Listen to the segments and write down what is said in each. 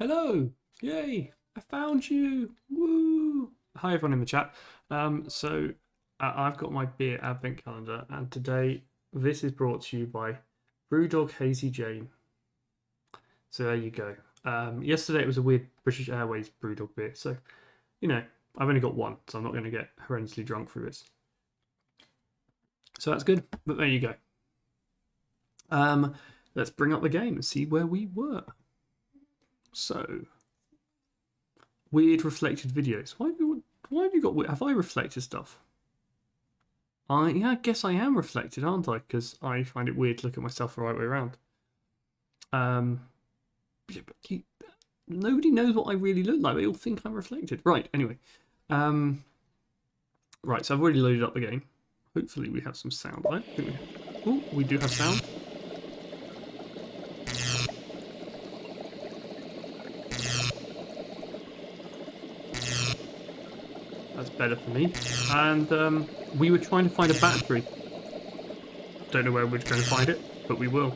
Hello! Yay! I found you! Woo! Hi everyone in the chat. I've got my beer advent calendar, and today this is brought to you by Brewdog Hazy Jane. So there you go. Yesterday it was a weird British Airways Brewdog beer, so I've only got one, so I'm not going to get horrendously drunk through this. So that's good, but there you go. Let's bring up the game and see where we were. So, weird reflected videos. Why have you got? Have I reflected stuff? I guess I am reflected, aren't I? Because I find it weird to look at myself the right way around. Nobody knows what I really look like. They all think I'm reflected. Right. Anyway, right. So I've already loaded up the game. Hopefully we have some sound. I think we do have sound. That's better for me. And we were trying to find a battery. Don't know where we're going to find it, but we will.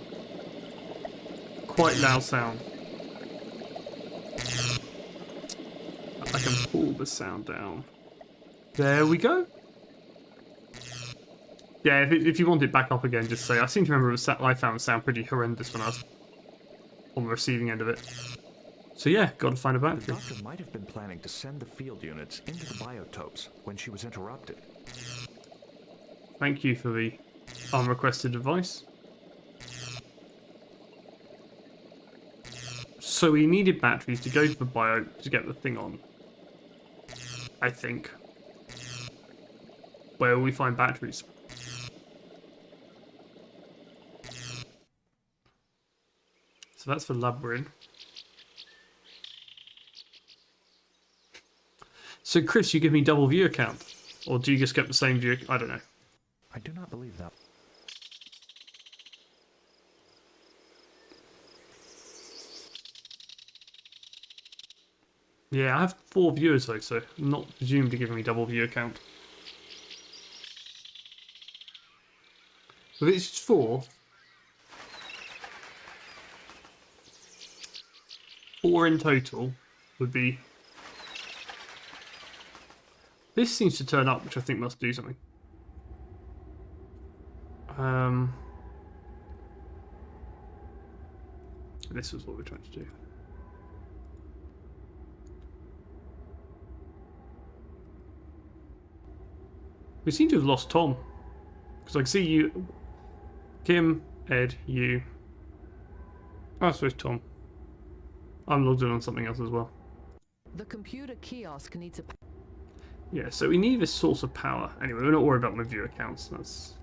Quite loud sound. I can pull the sound down. There we go. Yeah, if you want it back up again, just say. I seem to remember I found the sound pretty horrendous when I was on the receiving end of it. So yeah, got to find a battery. The doctor might have been planning to send the field units into the biotopes when she was interrupted. Thank you for the unrequested advice. So we needed batteries to go to the bio to get the thing on. I think. Where will we find batteries? So that's the lab we're in. So Chris, you give me double viewer count? Or do you just get the same view? I don't know. I do not believe that. Yeah, I have 4 viewers though, so I'm not presumed to give me double viewer count. If it's 4 in total would be... This seems to turn up, which I think must do something. This was what we're trying to do. We seem to have lost Tom. Because I can see you... Kim, Ed, you... I suppose Tom. I'm logged in on something else as well. The computer kiosk needs a... Yeah, so we need this source of power. Anyway, we're not worried about my viewer counts. That's...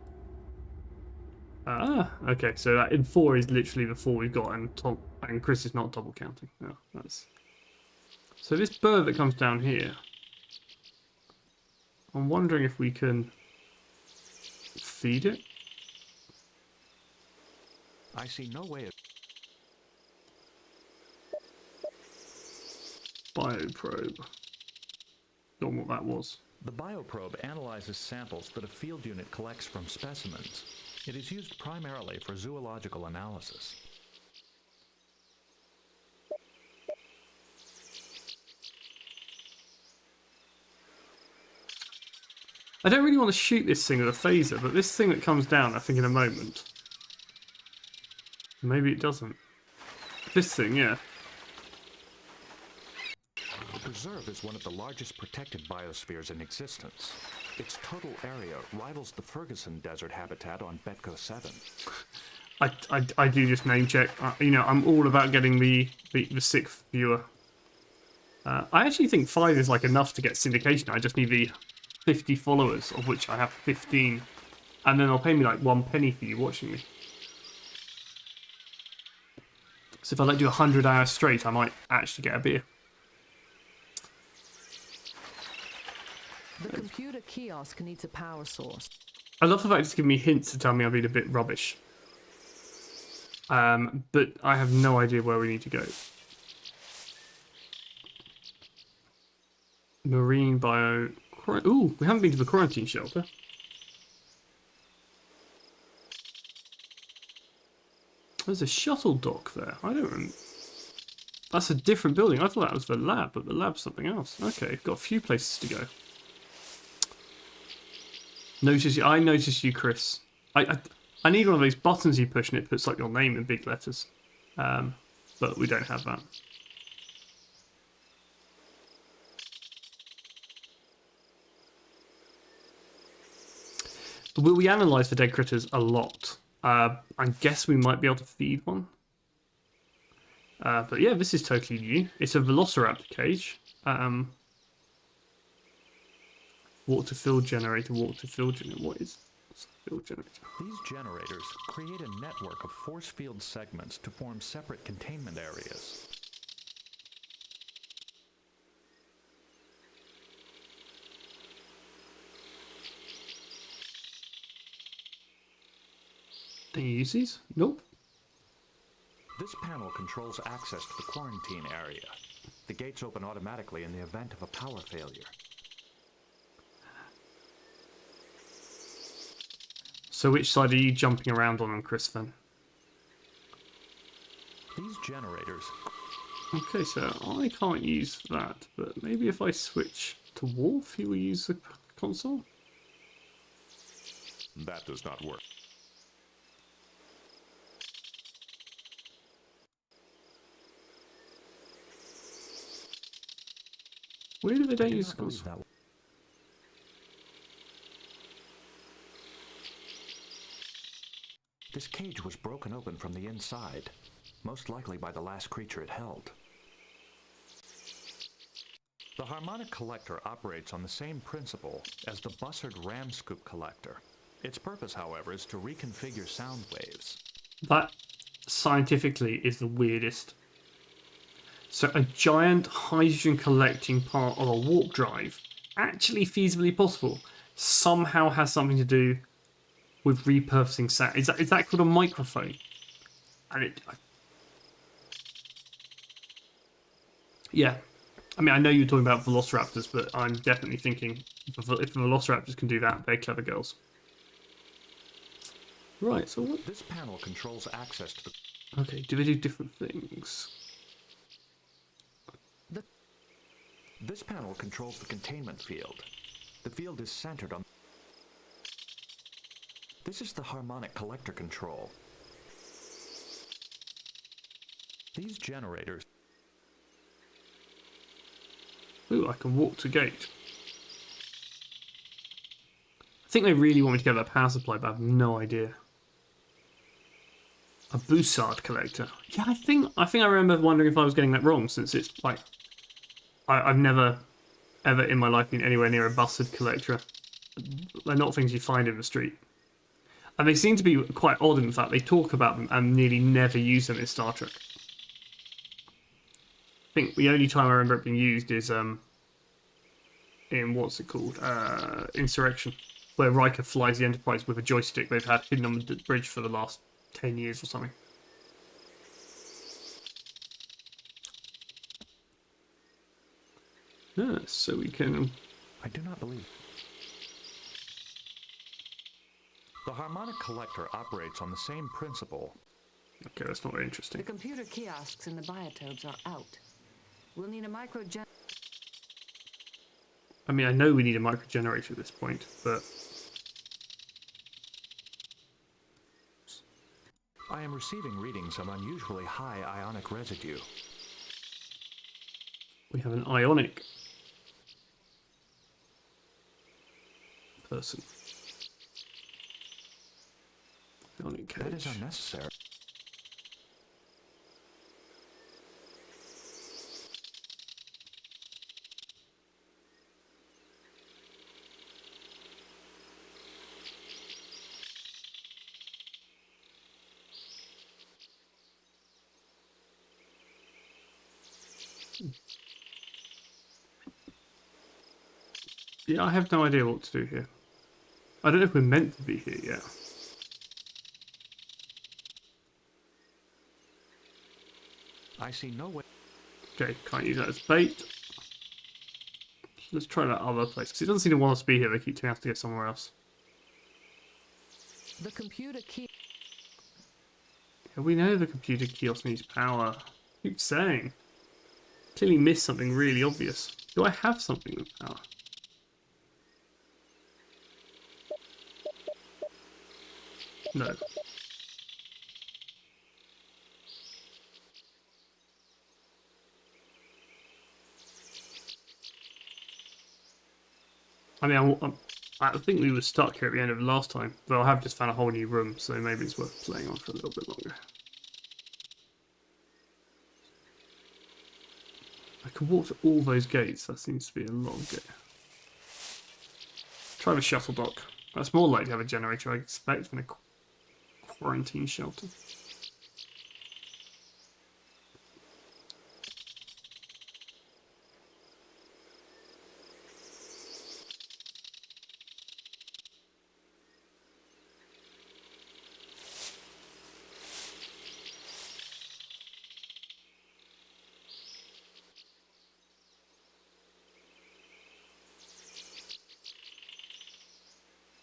okay, so that in 4 is literally the 4 we've got, and Chris is not double counting. No, that's... So this bird that comes down here, I'm wondering if we can feed it. I see no way of... Bioprobe. Don't know what that was. The bioprobe analyzes samples that a field unit collects from specimens. It is used primarily for zoological analysis. I don't really want to shoot this thing with a phaser, but this thing that comes down, I think in a moment. Maybe it doesn't. This thing, yeah. The preserve is one of the largest protected biospheres in existence. Its total area rivals the Ferguson Desert habitat on Betco 7. I do just name check. I'm all about getting the 6th viewer. I actually think 5 is like enough to get syndication. I just need the 50 followers, of which I have 15. And then they'll pay me like 1 penny for you watching me. So if I do 100 hours straight, I might actually get a beer. The computer kiosk needs a power source. I love the fact it's giving me hints to tell me I've been a bit rubbish. But I have no idea where we need to go. Marine bio... Ooh, we haven't been to the quarantine shelter. There's a shuttle dock there. I don't remember. That's a different building. I thought that was the lab, but the lab's something else. Okay, got a few places to go. I notice you, Chris. I need one of those buttons you push and it puts like your name in big letters. But we don't have that. Will we analyse the dead critters a lot? I guess we might be able to feed one. But yeah, this is totally new. It's a Velociraptor cage. Water fill generator, water fill generator. What is fill generator? These generators create a network of force field segments to form separate containment areas. Can you use these? Nope. This panel controls access to the quarantine area. The gates open automatically in the event of a power failure. So which side are you jumping around on, Chris, then? These generators... Okay, so I can't use that, but maybe if I switch to Wolf, he will use the console? That does not work. Weird if they don't do use not the believe console. that. This cage was broken open from the inside, most likely by the last creature it held. The harmonic collector operates on the same principle as the Bussard ram scoop collector. Its purpose, however, is to reconfigure sound waves. That scientifically is the weirdest. So a giant hydrogen collecting part of a warp drive, actually feasibly possible, somehow has something to do with repurposing sound. Is that called a microphone? And yeah. I mean, I know you're talking about velociraptors, but I'm definitely thinking if velociraptors can do that, they're clever girls. Right, so what? This panel controls access to the... Okay, do they do different things? This panel controls the containment field. The field is centered on... This is the harmonic collector control. These generators... Ooh, I can walk to gate. I think they really want me to get that power supply, but I have no idea. A Bussard collector. Yeah, I think I remember wondering if I was getting that wrong, since it's like I've never ever in my life been anywhere near a Bussard collector. They're not things you find in the street. And they seem to be quite odd in fact. They talk about them and nearly never use them in Star Trek. I think the only time I remember it being used is in what's it called? Insurrection, where Riker flies the Enterprise with a joystick they've had hidden on the bridge for the last 10 years or something. Yeah, so we can... I do not believe... The harmonic collector operates on the same principle. Okay, that's not very The interesting. computer kiosks in the biotopes are out. We'll need a microgen... I mean, I know we need a micro generator at this point, but... I am receiving readings of unusually high ionic residue. We have an ionic person. Ionic cage. That is unnecessary. Yeah, I have no idea what to do here. I don't know if we're meant to be here yet. I see no way... Okay, can't use that as bait. Let's try that other place, because it doesn't seem to want us to be here. They keep telling us to go somewhere else. The computer key... Yeah, we know the computer kiosk needs power. Keep saying. Clearly missed something really obvious. Do I have something with power? No. I mean, I think we were stuck here at the end of last time, but I have just found a whole new room, so maybe it's worth playing on for a little bit longer. I can walk to all those gates. That seems to be a long gate. Try the shuttle dock. That's more likely to have a generator, I expect, than a quarantine shelter.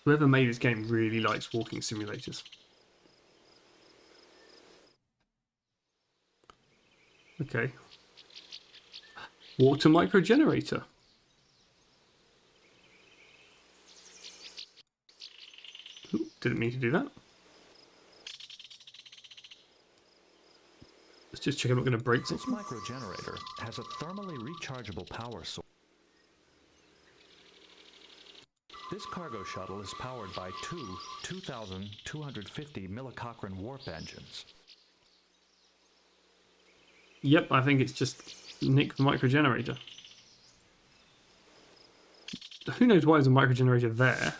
Whoever made this game really likes walking simulators. Okay. Walk to micro generator. Ooh, didn't mean to do that. Let's just check I'm not going to break This something. micro generator has a thermally rechargeable power source. This cargo shuttle is powered by two 2,250 millicochrane warp engines. Yep, I think it's just nick the micro generator. Who knows why there's a micro generator there?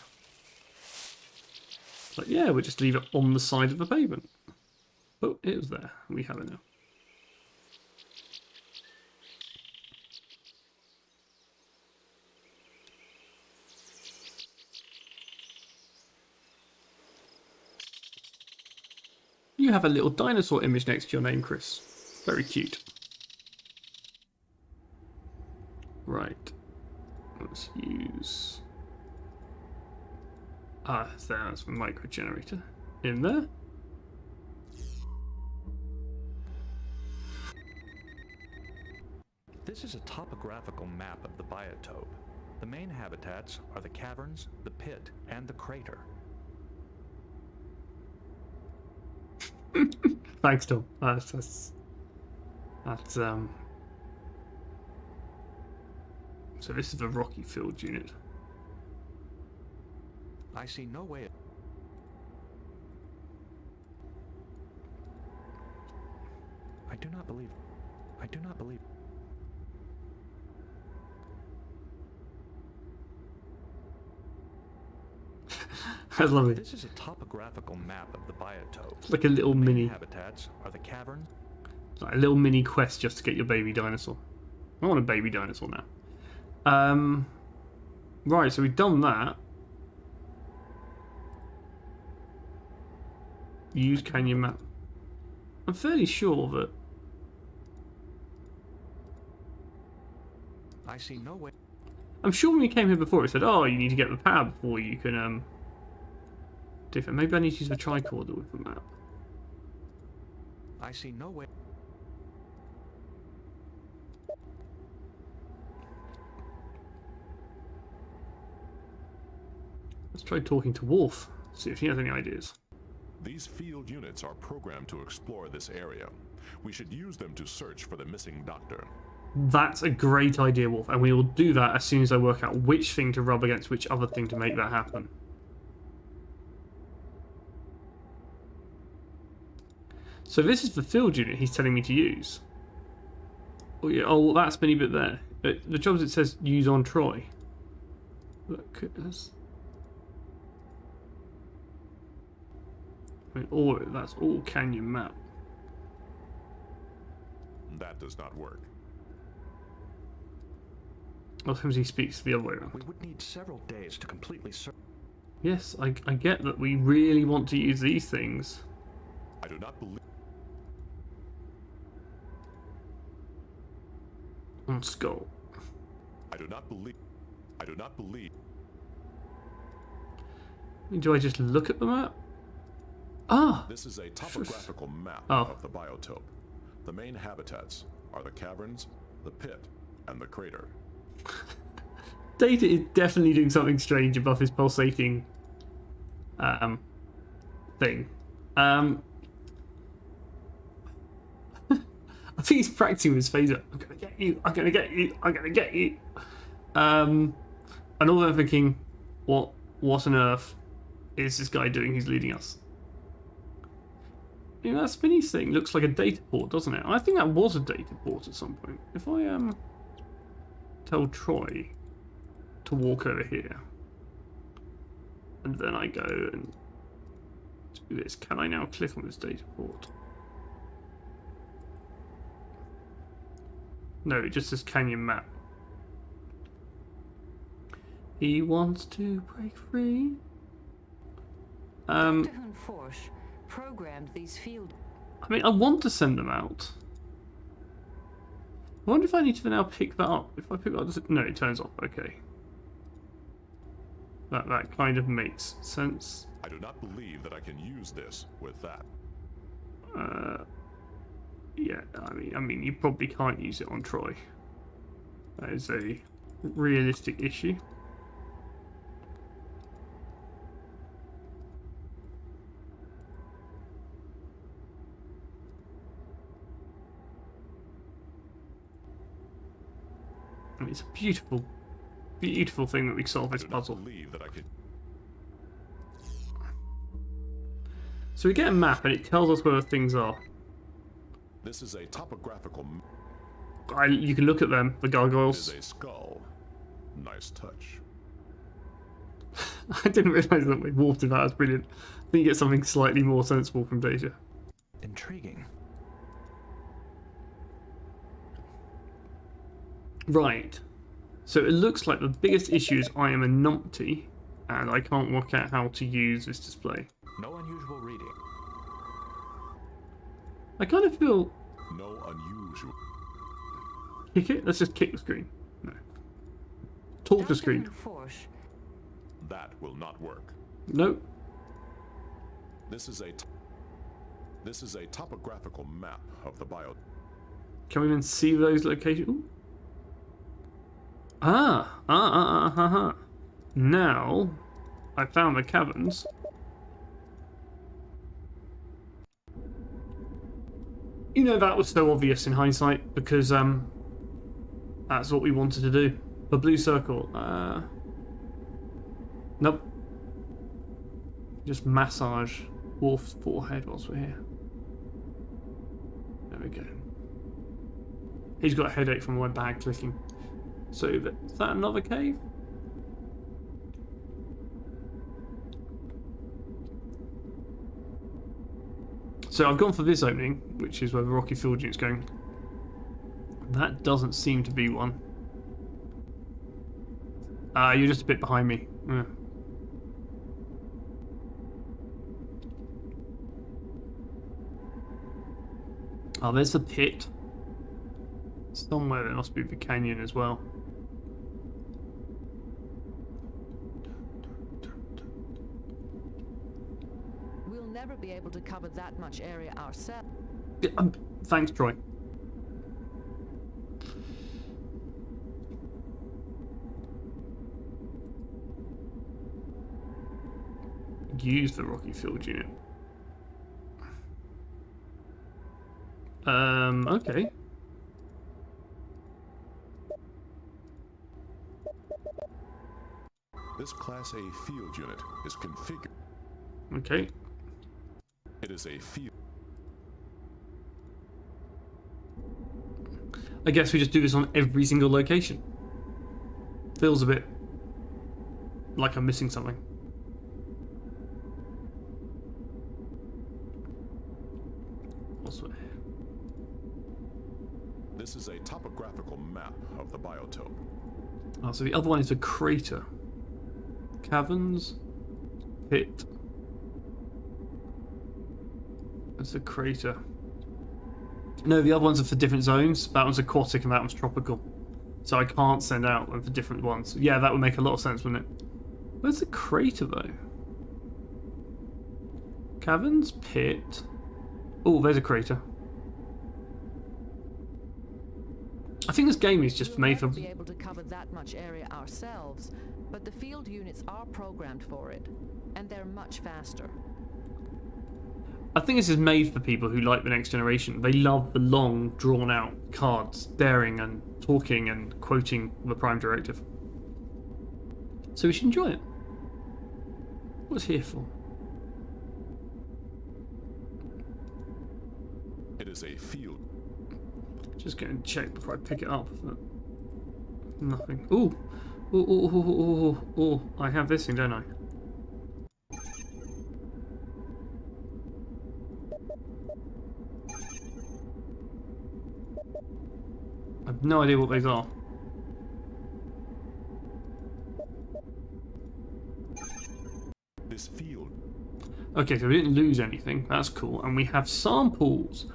Like, yeah, we'll just leave it on the side of the pavement. Oh, it was there. We have it now. You have a little dinosaur image next to your name, Chris. Very cute. Right. Let's use... there's the micro generator. In there. This is a topographical map of the biotope. The main habitats are the caverns, the pit, and the crater. Thanks, Tom. That's So this is the rocky field unit. I see no way. I do not believe. I love it. This is a topographical map of the biotope. It's like a little Main mini, habitats are the caverns. like a little mini quest just to get your baby dinosaur. I want a baby dinosaur now. Right, so we've done that. Use Canyon map. I'm fairly sure that I see no way. I'm sure when we came here before it said, oh, you need to get the power before you can different. Maybe I need to use the tricorder with the map. I see no way. Let's try talking to Wolf, see if he has any ideas. These field units are programmed to explore this area. We should use them to search for the missing doctor. That's a great idea, Wolf, and we will do that as soon as I work out which thing to rub against which other thing to make that happen. So this is the field unit he's telling me to use. Oh, yeah, oh, that spinny bit there. The jobs it says use on Troy. Look at this. I mean, that's all Canyon map. That does not work. Sometimes he speaks the other way around. We would need several days to completely search. Yes, I get that we really want to use these things. I do not believe. On Skull. I do not believe. Do I just look at the map? Ah! This is a topographical map Oh. of the biotope. The main habitats are the caverns, the pit, and the crater. Data is definitely doing something strange above his pulsating thing. I think he's practicing with his phaser. I'm gonna get you. I'm gonna get you. I'm gonna get you. And all I'm thinking, what on earth is this guy doing? He's leading us. You know, that spinny thing looks like a data port, doesn't it? I think that was a data port at some point. If I tell Troy to walk over here, and then I go and do this, can I now click on this data port? No, it just says Canyon map. He wants to break free. Dr. Hunforsh programmed these field. I mean, I want to send them out. I wonder if I need to now pick that up. If I pick that up, does it... No, it turns off. Okay. That kind of makes sense. I do not believe that I can use this with that. Yeah, I mean, you probably can't use it on Troy. That is a realistic issue. I mean, it's a beautiful, beautiful thing that we solve this puzzle. Believe that I could. So we get a map and it tells us where things are. This is a topographical. You can look at them, the It gargoyles. is a skull. Nice touch. I didn't realise that we warped it. That was brilliant. I think you get something slightly more sensible from Data. Intriguing. Right. So it looks like the biggest issue is I am a numpty and I can't work out how to use this display. No unusual reading. I kind of feel... No unusual. Kick it? Let's just kick the screen. No. Talk the screen. Hunforsh. That will not work. Nope. This is a topographical map of the bio. Can we even see those locations? Ooh. Now, I found the caverns. You know, that was so obvious in hindsight because that's what we wanted to do. The blue circle. Nope. Just massage Wolf's forehead whilst we're here. There we go. He's got a headache from my bag clicking. So, is that another cave? So I've gone for this opening, which is where the rocky field unit's going. That doesn't seem to be one. You're just a bit behind me. Yeah. Oh, there's the pit. Somewhere there must be the canyon as well. We'll never be able to cover that much area ourselves. Yeah, thanks, Troy. Use the rocky field unit. Okay. This Class A field unit is configured. Okay. It is a field. I guess we just do this on every single location. Feels a bit like I'm missing something. This is a topographical map of the biotope. Oh, so the other one is a crater. Caverns. Pit. That's a crater. No, the other ones are for different zones. That one's aquatic and that one's tropical. So I can't send out them for different ones. Yeah, that would make a lot of sense, wouldn't it? Where's the crater, though? Caverns, pit. Oh, there's a crater. I think this game is just We'll made for. never be able to cover that much area ourselves, but the field units are programmed for it, and they're much faster. I think this is made for people who like the Next Generation. They love the long, drawn-out cards, staring and talking and quoting the Prime Directive. So we should enjoy it. What's here for? It is a field. Just go and check before I pick it up. But nothing. Ooh. Ooh, ooh, ooh, ooh, ooh, ooh. I have this thing, don't I? I have no idea what these are. This field. Okay, so we didn't lose anything. That's cool. And we have samples.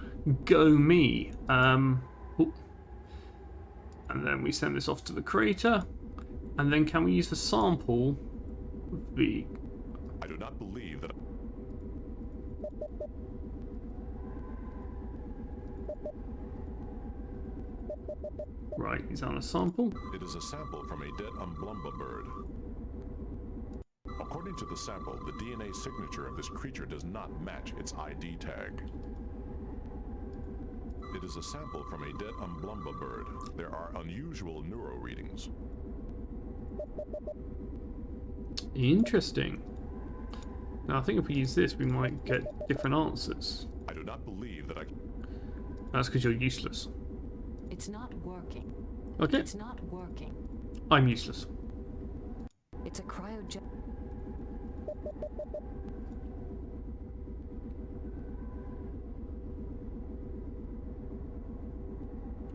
Go me. Ooh. And then we send this off to the crater. And then can we use the sample? The I do not believe that. right, is that a sample? It is a sample from a dead Umblumba bird. According to the sample, the DNA signature of this creature does not match its ID tag. It is a sample from a dead Umblumba bird. There are unusual neuro readings. Interesting. Now I think if we use this, we might get different answers. I do not believe that I. That's because you're useless. It's not working. Okay, It's not working. I'm useless. It's a cryogen.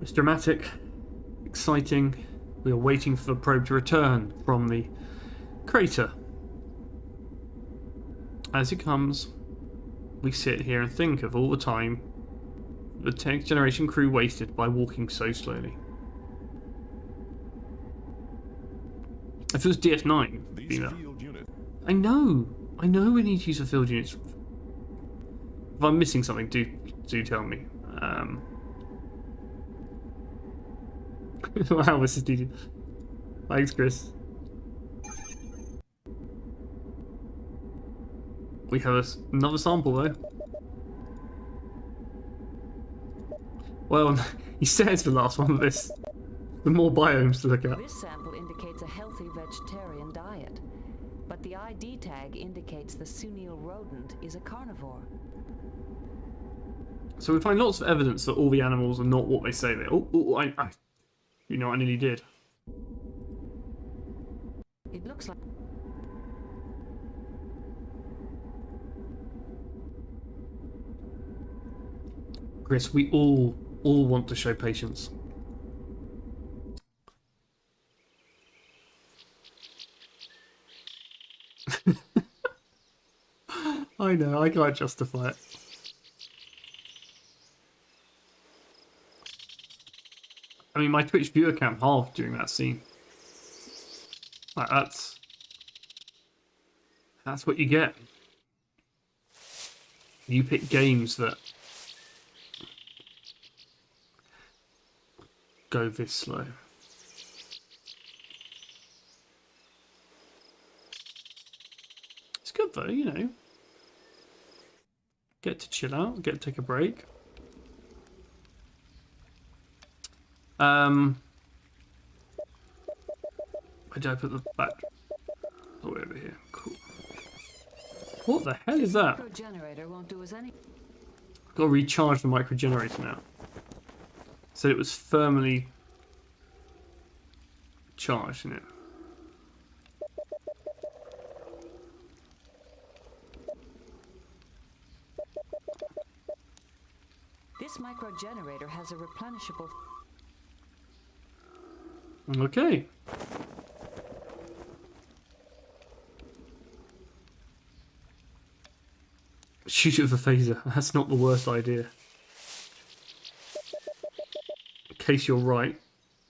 It's dramatic, exciting. We are waiting for the probe to return from the crater. As it comes, we sit here and think of all the time the Next Generation crew wasted by walking so slowly. If it was DS9, These you know. field units. I know we need to use the field units. If I'm missing something, do tell me. Wow, this is DJ. Thanks, Chris. We have another sample though. Well, he says the last one of this. The more biomes to look at. This sample indicates a healthy vegetarian diet, but the ID tag indicates the Sunil rodent is a carnivore. So we find lots of evidence that all the animals are not what they say they are. You know, I nearly did. It looks like Chris, we all want to show patience. I know, I can't justify it. I mean, my Twitch viewer count halved during that scene. Like, that's what you get. You pick games that go this slow. It's good though, you know. Get to chill out, get to take a break. Where did I put the back? Oh, over here. Cool. What the hell is that? generator won't do us any. Got to recharge the micro generator now. Said it was firmly charged, isn't it? This micro generator has a replenishable. Okay. Shoot it with a phaser. That's not the worst idea. In case you're right.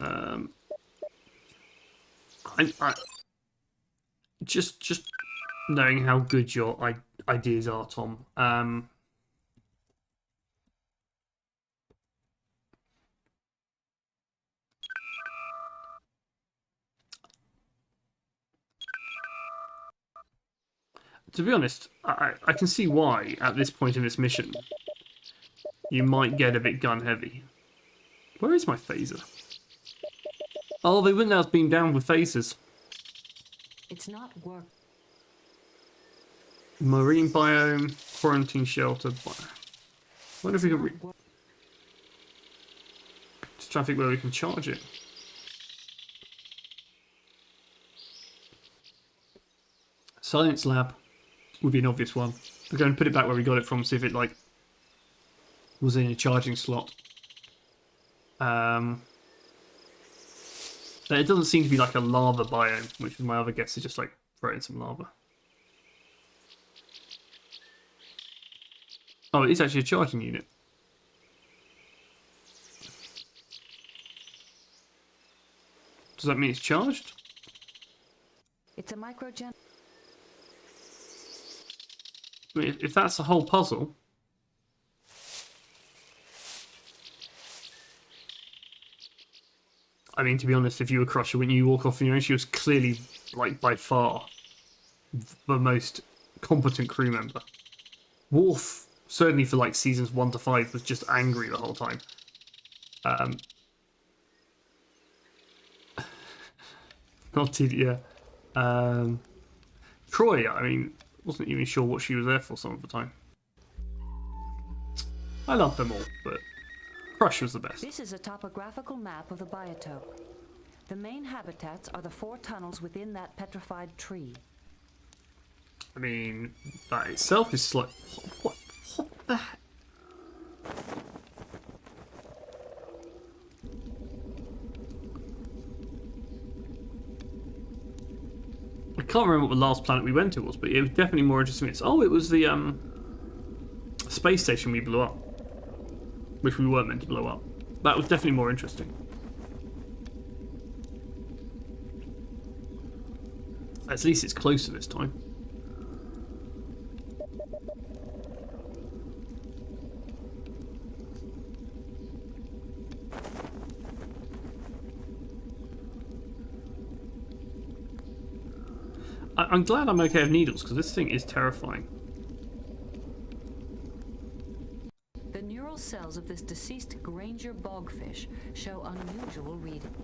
I just knowing how good your ideas are, Tom. To be honest, I can see why, at this point in this mission, you might get a bit gun heavy. Where is my phaser? Oh, they wouldn't let us beam down with phasers. It's not work. Marine biome, quarantine shelter. Wonder if we can... Just trying to think where we can charge it. Science lab would be an obvious one. We're going to put it back where we got it from, see if it, like, was in a charging slot. It doesn't seem to be like a lava biome, which is my other guess is just like throw in some lava. Oh, it is actually a charging unit. Does that mean it's charged? It's a microgen. I mean, if that's the whole puzzle... I mean, to be honest, if you were Crusher, when you walk off on your own, she was clearly, like, by far the most competent crew member. Worf, certainly for, like, seasons 1 to 5, was just angry the whole time. Not to, yeah. Troy, I mean, wasn't even sure what she was there for some of the time. I love them all, but Crush was the best. This is a topographical map of the biotope. The main habitats are the 4 tunnels within that petrified tree. I mean, that itself is like... What the heck? I can't remember what the last planet we went to was, but it was definitely more interesting. Oh, it was the space station we blew up. Which we weren't meant to blow up. That was definitely more interesting. At least it's closer this time. I'm glad I'm okay with needles, because this thing is terrifying. The neural cells of this deceased Granger bogfish show unusual reading.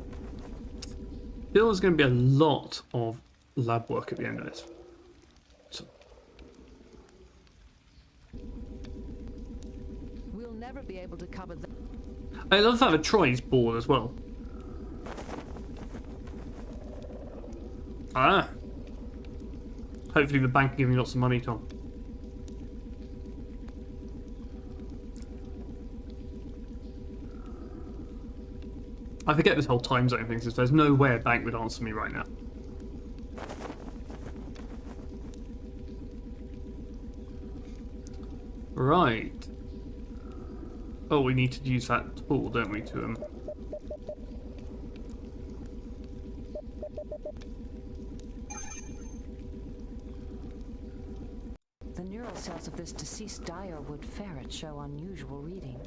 There's going to be a lot of lab work at the end of this. So. We'll never be able to cover that. I love the fact that Troy's bored as well. Ah. Hopefully the bank can give me lots of money, Tom. I forget this whole time zone thing, so there's no way a bank would answer me right now. Right. Oh, we need to use that tool, don't we, to The neural cells of this deceased Direwood ferret show unusual reading.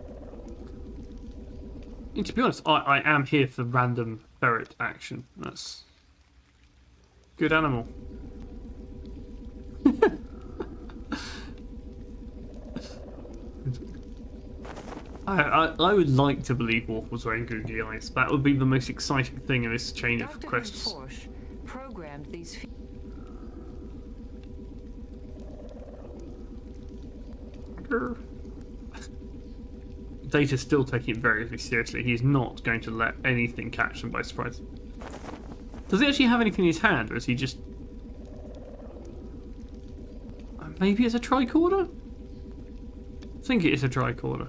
And to be honest, I am here for random ferret action. That's good animal. I would like to believe Worf was wearing googly eyes. That would be the most exciting thing in this chain of Dr. quests. Forsch programmed these. Data's still taking it very, very seriously. He's not going to let anything catch him by surprise. Does he actually have anything in his hand, or is he just... Maybe it's a tricorder? I think it is a tricorder.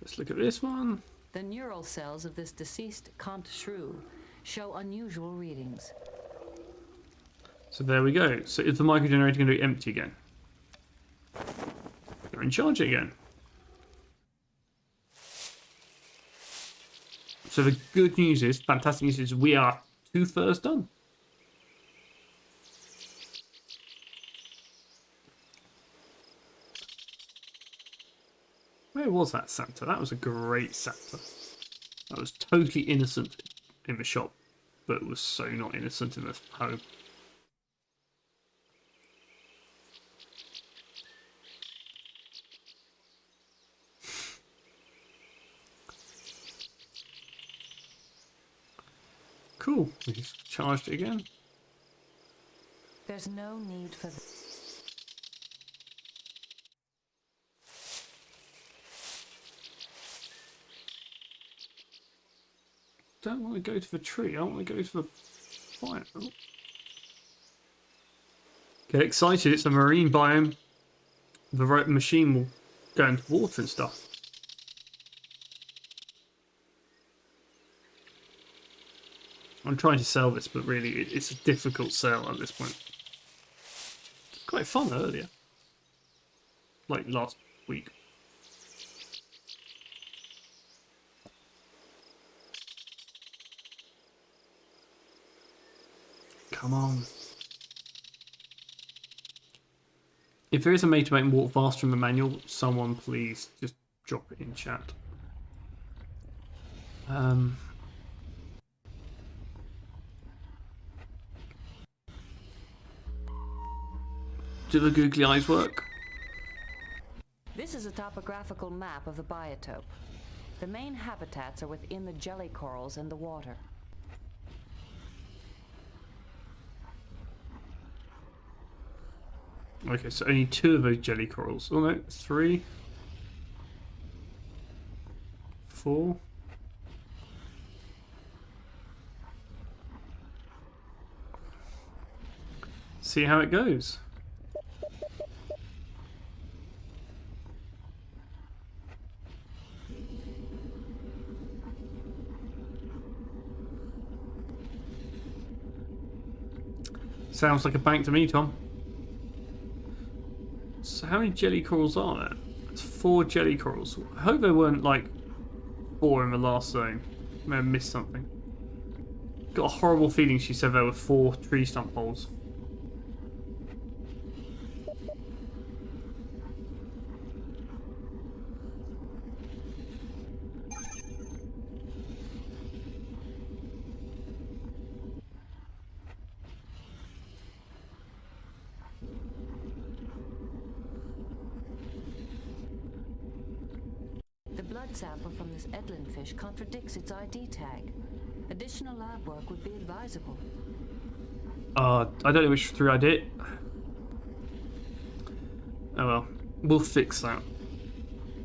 Let's look at this one. The neural cells of this deceased Kant shrew show unusual readings. So there we go. So is the microgenerator going to be empty again? They're in charge again. So the good news is, fantastic news is, we are 2/3 done. Where was that Santa? That was a great Santa. That was totally innocent in the shop, but was so not innocent in the home. Cool. He's charged it again. There's no need for... Don't want to go to the tree. I want to go to the fire. Oh. Get excited. It's a marine biome. The machine will go into water and stuff. I'm trying to sell this, but really it's a difficult sell at this point. It's quite fun earlier. Like last week. Come on. If there is a way to make them walk faster in the manual, someone please just drop it in chat. Do the googly eyes work? This is a topographical map of the biotope. The main habitats are within the jelly corals and the water. Okay, so only 2 of those jelly corals. Oh no, 3. 4. See how it goes. Sounds like a bank to me, Tom. So how many jelly corals are there? It's 4 jelly corals. I hope there weren't like 4 in the last zone. I may have missed something. Got a horrible feeling she said there were 4 tree stump holes. The blood sample from this Edlin fish contradicts its ID tag. Additional lab work would be advisable. I don't know which 3 I did. Oh well, we'll fix that.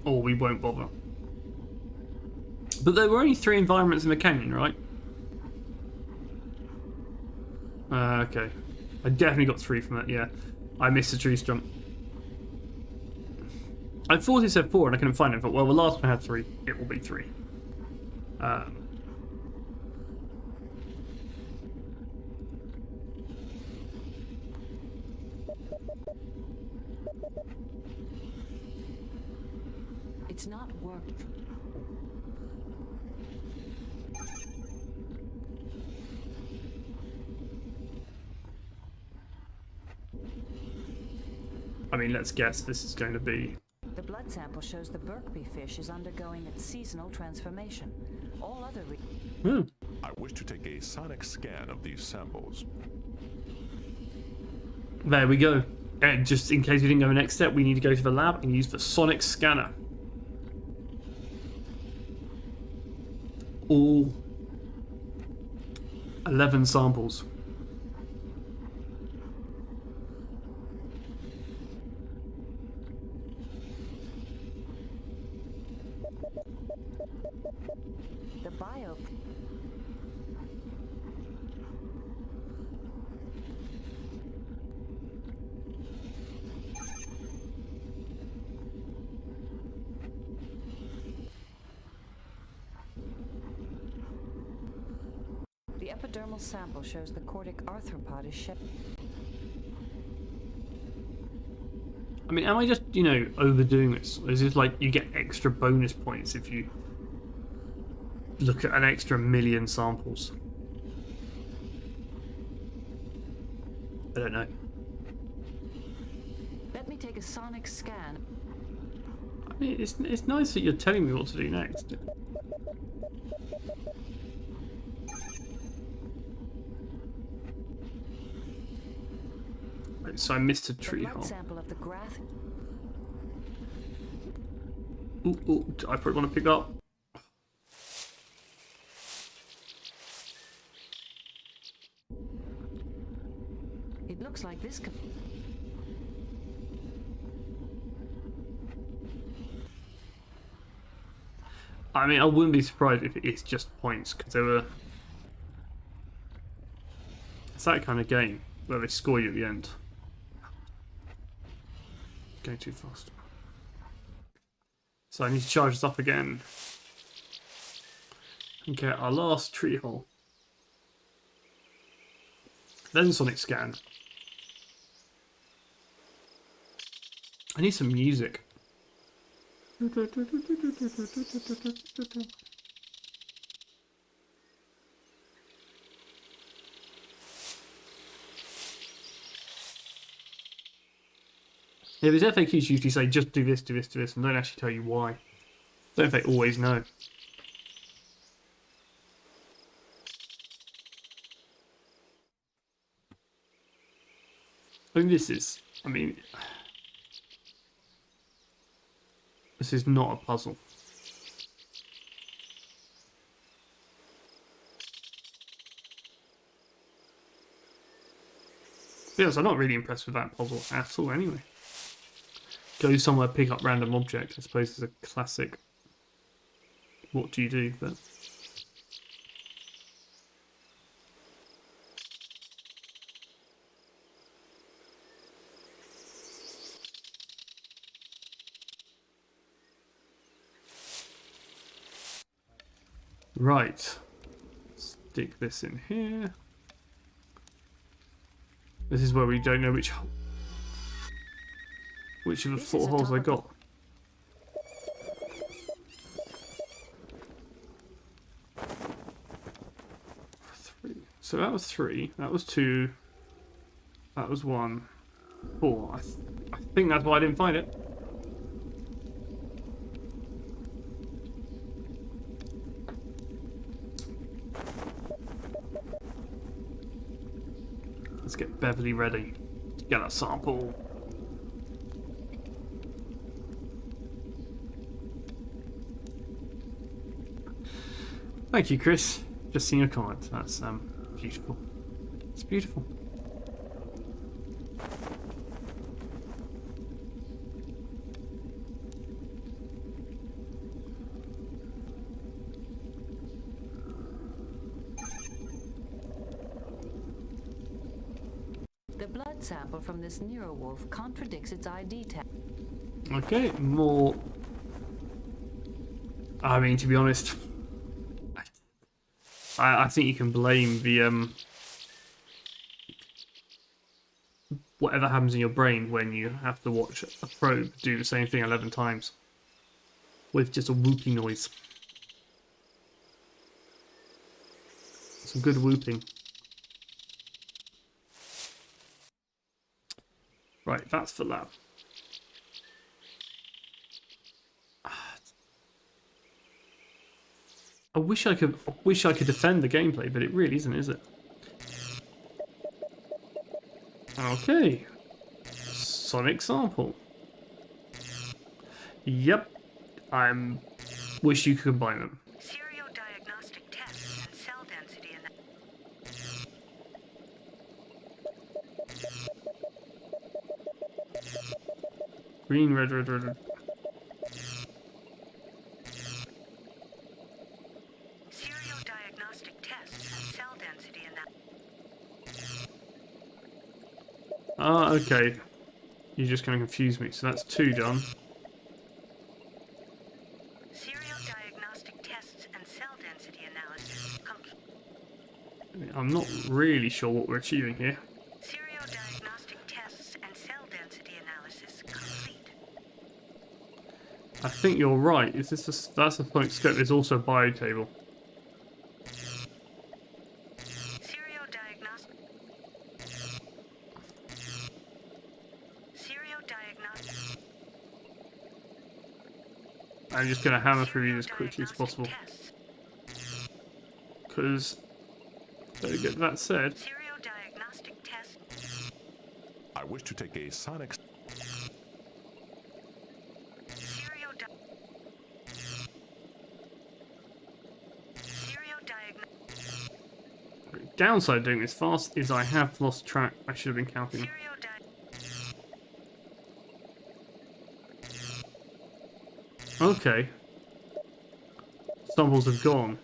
Or we won't bother. But there were only 3 environments in the canyon, right? Okay. I definitely got 3 from that, yeah. I missed the tree stump. I thought it said 4 and I couldn't find it. I thought, well, the last one had 3. It will be 3. It's not worked. I mean, let's guess this is going to be... The blood sample shows the Birkby fish is undergoing its seasonal transformation. All other I wish to take a sonic scan of these samples. There we go. And just in case we didn't go the next step, we need to go to the lab and use the sonic scanner. All 11 samples. The bio... The epidermal sample shows the cortic arthropod is shed. I mean, am I just, you know, overdoing this? Or is this like you get extra bonus points if you look at an extra 1,000,000 samples? I don't know. Let me take a sonic scan. mean, it's nice that you're telling me what to do next. Right, so I missed a The tree blood hole. sample of the Grath. Ooh, I probably want to pick up. It looks like this could... I mean, I wouldn't be surprised if it's just points, because there were... It's that kind of game where they score you at the end. Going too fast. So I need to charge this up again. And get our last tree hole. Then Sonic Scan. I need some music. Yeah, these FAQs usually say just do this, do this, do this, and don't actually tell you why. Don't they always know? I mean, this is not a puzzle. Yes, I'm not really impressed with that puzzle at all anyway. Go somewhere, pick up random object, I suppose is a classic what do you do, but... Right. Stick this in here. This is where we don't know which of the four holes I got. Three. So that was 3. That was 2. That was 1. 4. I think that's why I didn't find it. Let's get Beverly ready to get that sample. Thank you, Chris. Just seen your comment. That's beautiful. It's beautiful. The blood sample from this Neurowolf contradicts its ID tag. Okay, more. I mean, to be honest, I think you can blame the whatever happens in your brain when you have to watch a probe do the same thing 11 times with just a whooping noise. Some good whooping. Right, that's for lab. I wish I could defend the gameplay, but it really isn't, is it? Okay. Sonic sample. Yep. Wish you could combine them. Serial diagnostic tests and cell density in the... Green, red, red, red, red. Serial diagnostic tests and cell density in that... Ah, okay. You're just going to confuse me. So that's 2 done. Serial diagnostic tests and cell density analysis complete. I'm not really sure what we're achieving here. Serial diagnostic tests and cell density analysis complete. I think you're right. Is this that's a point scope? There's also a bio table. Serial diagnostic... Serial diagnostic... I'm just going to hammer through these as quickly as possible. Because, don't get that said, Diagnostic test. I wish to take a sonic... downside of doing this fast is I have lost track. I should have been counting. Okay. Stumbles have gone.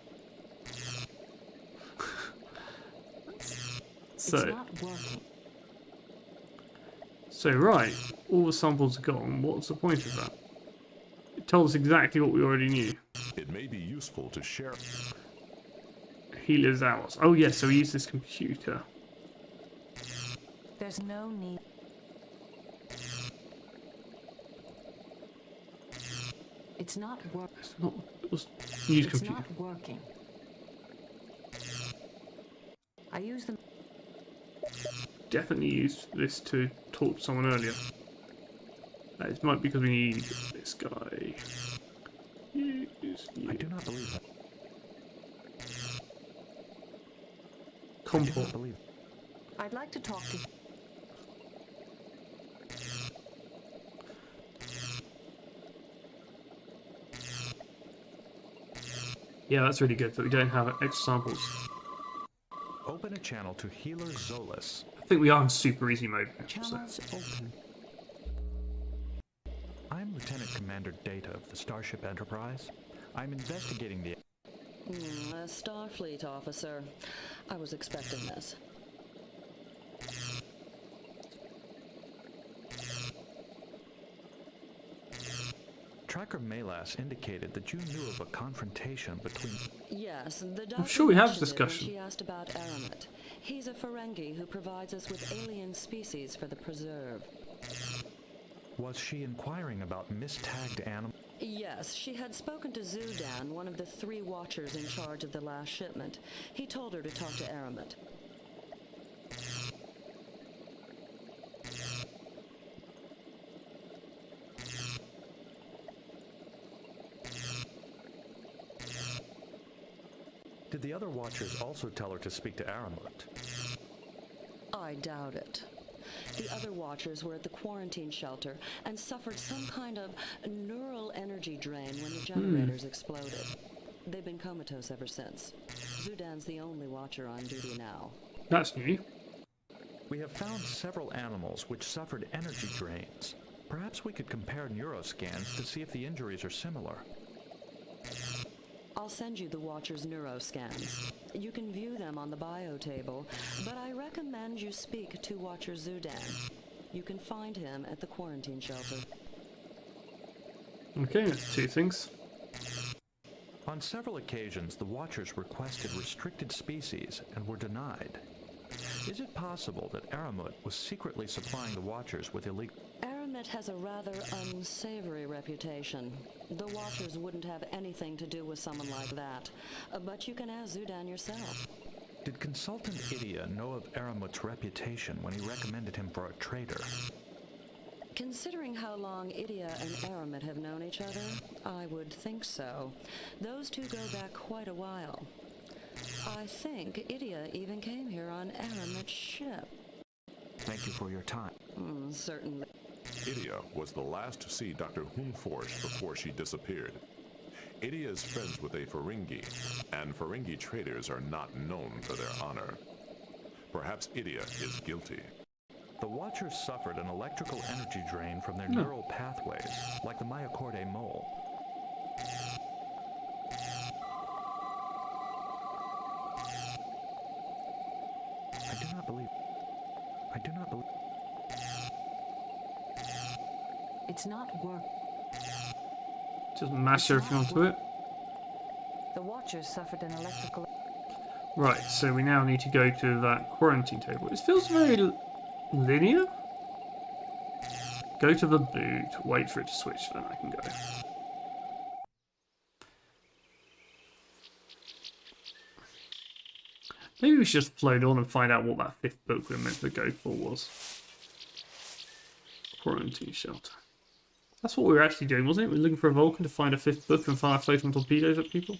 It's not working. So right, all the samples are gone. What's the point of that? It told us exactly what we already knew. It may be useful to share... Healer's hours. Oh yes, so we use this computer. There's no need. It's not working. It's not. It was use It's computer. not working. I use them. Definitely used this to talk to someone earlier. It might be because we need this guy. Use I do not believe that. I do Comport. not believe. I'd like to talk to. Yeah, that's really good that we don't have extra samples. Open a channel to Healer Zolas. I think we are in super easy mode now. So. Channels open. I'm Lieutenant Commander Data of the Starship Enterprise. I'm investigating the... A Starfleet officer. I was expecting this. Tracker Malas indicated that you knew of a confrontation between... Yes, the I'm sure we have mentioned it when discussion. She asked about Aramet. He's a Ferengi who provides us with alien species for the preserve. Was she inquiring about mistagged animals? Yes, she had spoken to Zudan, one of the 3 Watchers in charge of the last shipment. He told her to talk to Aramet. Did the other Watchers also tell her to speak to Aramut? I doubt it. The other Watchers were at the quarantine shelter and suffered some kind of neural energy drain when the generators exploded. They've been comatose ever since. Zudan's the only Watcher on duty now. That's new. We have found several animals which suffered energy drains. Perhaps we could compare neuroscans to see if the injuries are similar. I'll send you the Watcher's neuroscans. You can view them on the bio table, but I recommend you speak to Watcher Zudan. You can find him at the quarantine shelter. Okay, that's 2 things. On several occasions, the Watchers requested restricted species and were denied. Is it possible that Aramut was secretly supplying the Watchers with illegal... Aramet has a rather unsavory reputation. The Watchers wouldn't have anything to do with someone like that. But you can ask Zudan yourself. Did Consultant Idia know of Aramut's reputation when he recommended him for a traitor? Considering how long Idia and Aramet have known each other, I would think so. Those two go back quite a while. I think Idia even came here on Aramet's ship. Thank you for your time. Certainly. Idia was the last to see Dr. Humforsh before she disappeared. Idia is friends with a Ferengi, and Ferengi traitors are not known for their honor. Perhaps Idia is guilty. The Watchers suffered an electrical energy drain from their neural pathways, like the Myocordae mole. I do not believe... It's not work. Just mash everything onto it. The Watchers suffered an electrical. Right, so we now need to go to that quarantine table. It feels very linear. Go to the boot, wait for it to switch, then I can go. Maybe we should just float on and find out what that 5th book we were meant to go for was. Quarantine shelter. That's what we were actually doing, wasn't it? We were looking for a Vulcan to find a 5th book and fire floating torpedoes at people.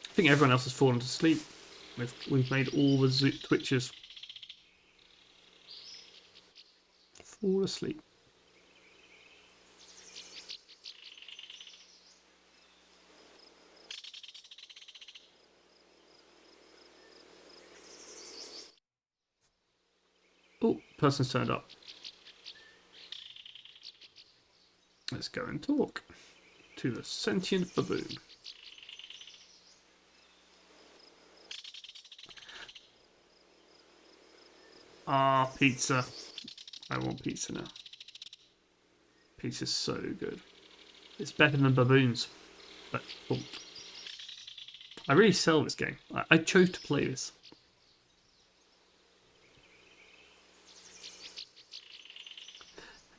I think everyone else has fallen to sleep. We've made all the Twitchers fall asleep. Oh, person's turned up. Let's go and talk to the sentient baboon. Ah, pizza. I want pizza now. Pizza's so good. It's better than baboons. But oh, I really sell this game. I chose to play this.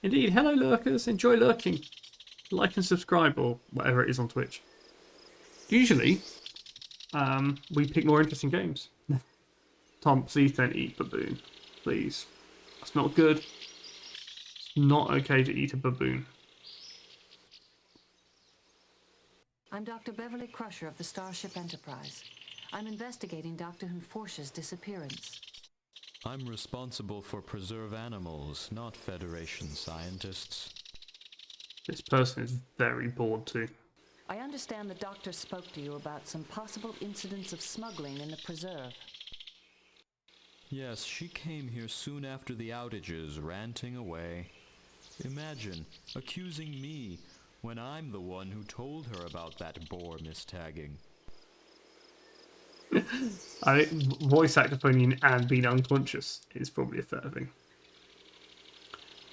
Indeed, hello lurkers, enjoy lurking. Like and subscribe, or whatever it is on Twitch. Usually, we pick more interesting games. Tom, please don't eat baboon. Please. That's not good. It's not okay to eat a baboon. I'm Dr. Beverly Crusher of the Starship Enterprise. I'm investigating Dr. Hunforsh's disappearance. I'm responsible for preserve animals, not Federation scientists. This person is very bored too. I understand the doctor spoke to you about some possible incidents of smuggling in the preserve. Yes, she came here soon after the outages, ranting away. Imagine, accusing me, when I'm the one who told her about that Bohr mistagging. I think voice actophoning and being unconscious is probably a fair thing.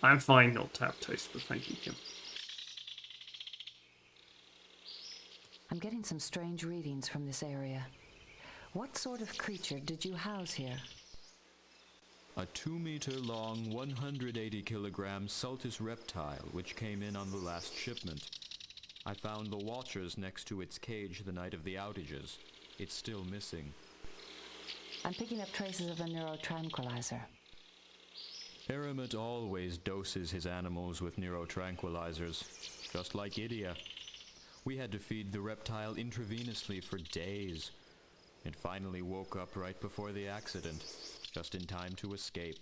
I'm fine not to have toast, but thank you, Kim. I'm getting some strange readings from this area. What sort of creature did you house here? A 2-meter-long, 180-kilogram Sultus reptile, which came in on the last shipment. I found the watchers next to its cage the night of the outages. It's still missing. I'm picking up traces of a neurotranquilizer. Eramet always doses his animals with neurotranquilizers, just like Idia. We had to feed the reptile intravenously for days. It finally woke up right before the accident, just in time to escape.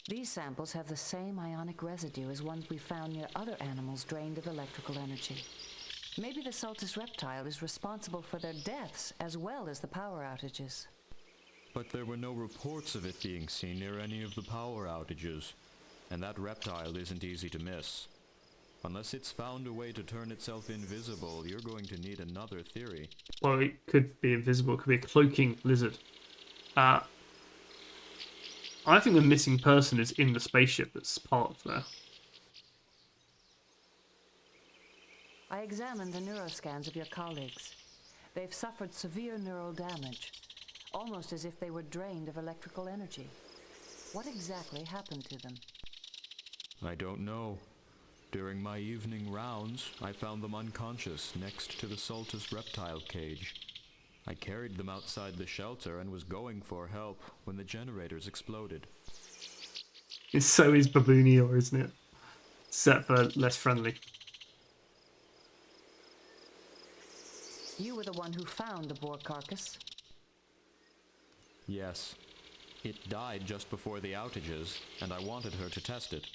These samples have the same ionic residue as ones we found near other animals drained of electrical energy. Maybe the Sultus reptile is responsible for their deaths as well as the power outages. But there were no reports of it being seen near any of the power outages, and that reptile isn't easy to miss. Unless it's found a way to turn itself invisible, you're going to need another theory. Well, it could be invisible, it could be a cloaking lizard. I think the missing person is in the spaceship that's parked there. I examined the neuroscans of your colleagues. They've suffered severe neural damage, almost as if they were drained of electrical energy. What exactly happened to them? I don't know. During my evening rounds, I found them unconscious next to the Sultus reptile cage. I carried them outside the shelter and was going for help when the generators exploded. It's so is Baboonior, isn't it? Except for less friendly. You were the one who found the Bohr carcass. Yes. It died just before the outages, and I wanted her to test it.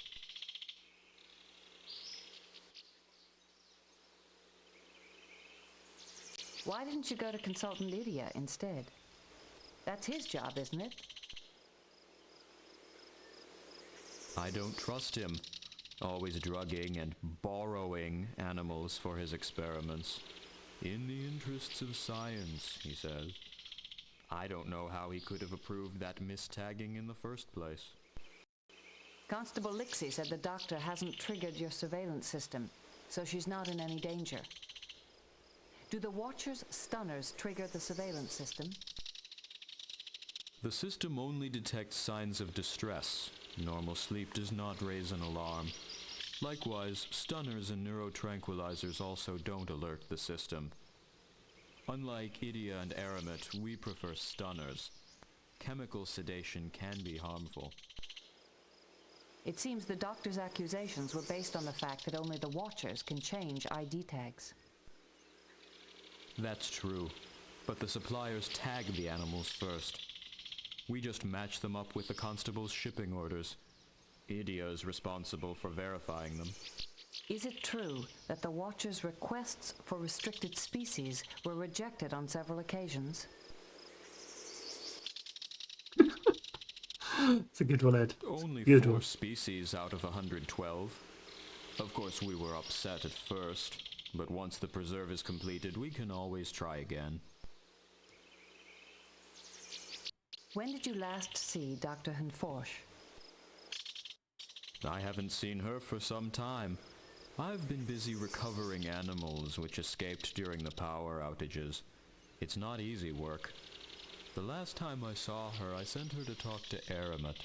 Why didn't you go to Consultant Idia instead? That's his job, isn't it? I don't trust him. Always drugging and borrowing animals for his experiments. In the interests of science, he says. I don't know how he could have approved that mistagging in the first place. Constable Lixie said the doctor hasn't triggered your surveillance system, so she's not in any danger. Do the Watcher's stunners trigger the surveillance system? The system only detects signs of distress. Normal sleep does not raise an alarm. Likewise, stunners and neurotranquilizers also don't alert the system. Unlike Idia and Aramet, we prefer stunners. Chemical sedation can be harmful. It seems the doctor's accusations were based on the fact that only the Watchers can change ID tags. That's true, but the suppliers tag the animals first. We just match them up with the constable's shipping orders. Idia is responsible for verifying them. Is it true that the Watchers' requests for restricted species were rejected on several occasions? It's a good one, Ed. Only Good 4 one. species out of 112. Of course, we were upset at first, but once the preserve is completed, we can always try again. When did you last see Dr. Hunforsh? I haven't seen her for some time. I've been busy recovering animals which escaped during the power outages. It's not easy work. The last time I saw her, I sent her to talk to Aramet.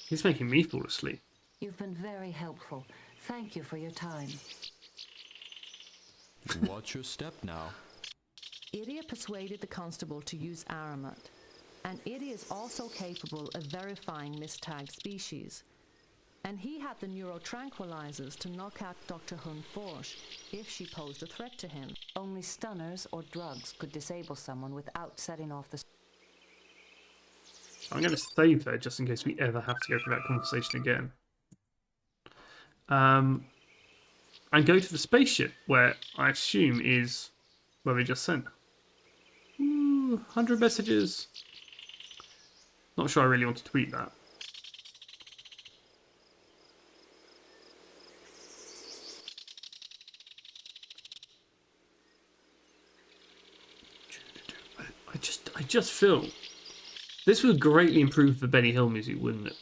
He's making me fall asleep. You've been very helpful. Thank you for your time. Watch your step now. Idia persuaded the constable to use Aramet, and Idia is also capable of verifying mistagged species. And he had the neurotranquilizers to knock out Dr. Hunforsh if she posed a threat to him. Only stunners or drugs could disable someone without setting off the... I'm going to save there just in case we ever have to go through that conversation again. And go to the spaceship, where I assume is where we just sent. Ooh, 100 messages. Not sure I really want to tweet that. I just feel this would greatly improve the Benny Hill music, wouldn't it?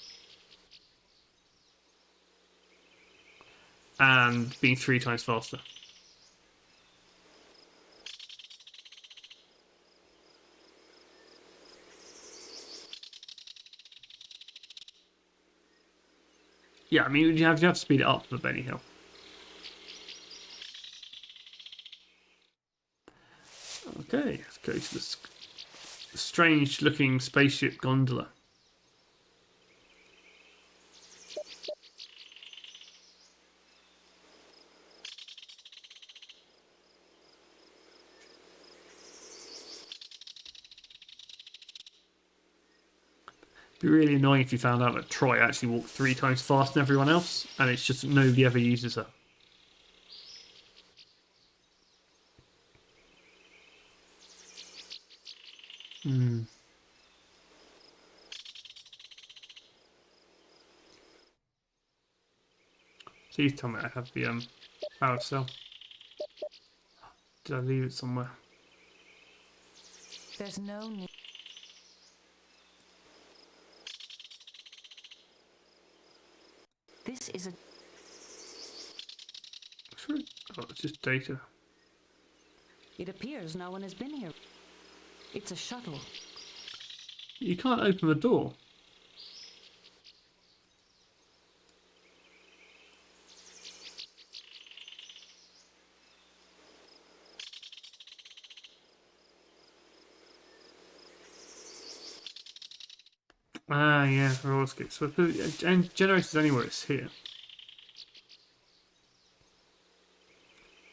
And being 3 times faster. Yeah, I mean, you have to speed it up for Benny Hill. Okay, let's go to this strange-looking spaceship gondola. It'd be really annoying if you found out that Troy actually walked 3 times faster than everyone else, and it's just nobody ever uses her. Please tell me I have the power cell. Did I leave it somewhere? There's no need... This is a... Oh, it's just data. It appears no one has been here. It's a shuttle. You can't open the door. Ah, yeah, roller skates. So and generators anywhere, it's here.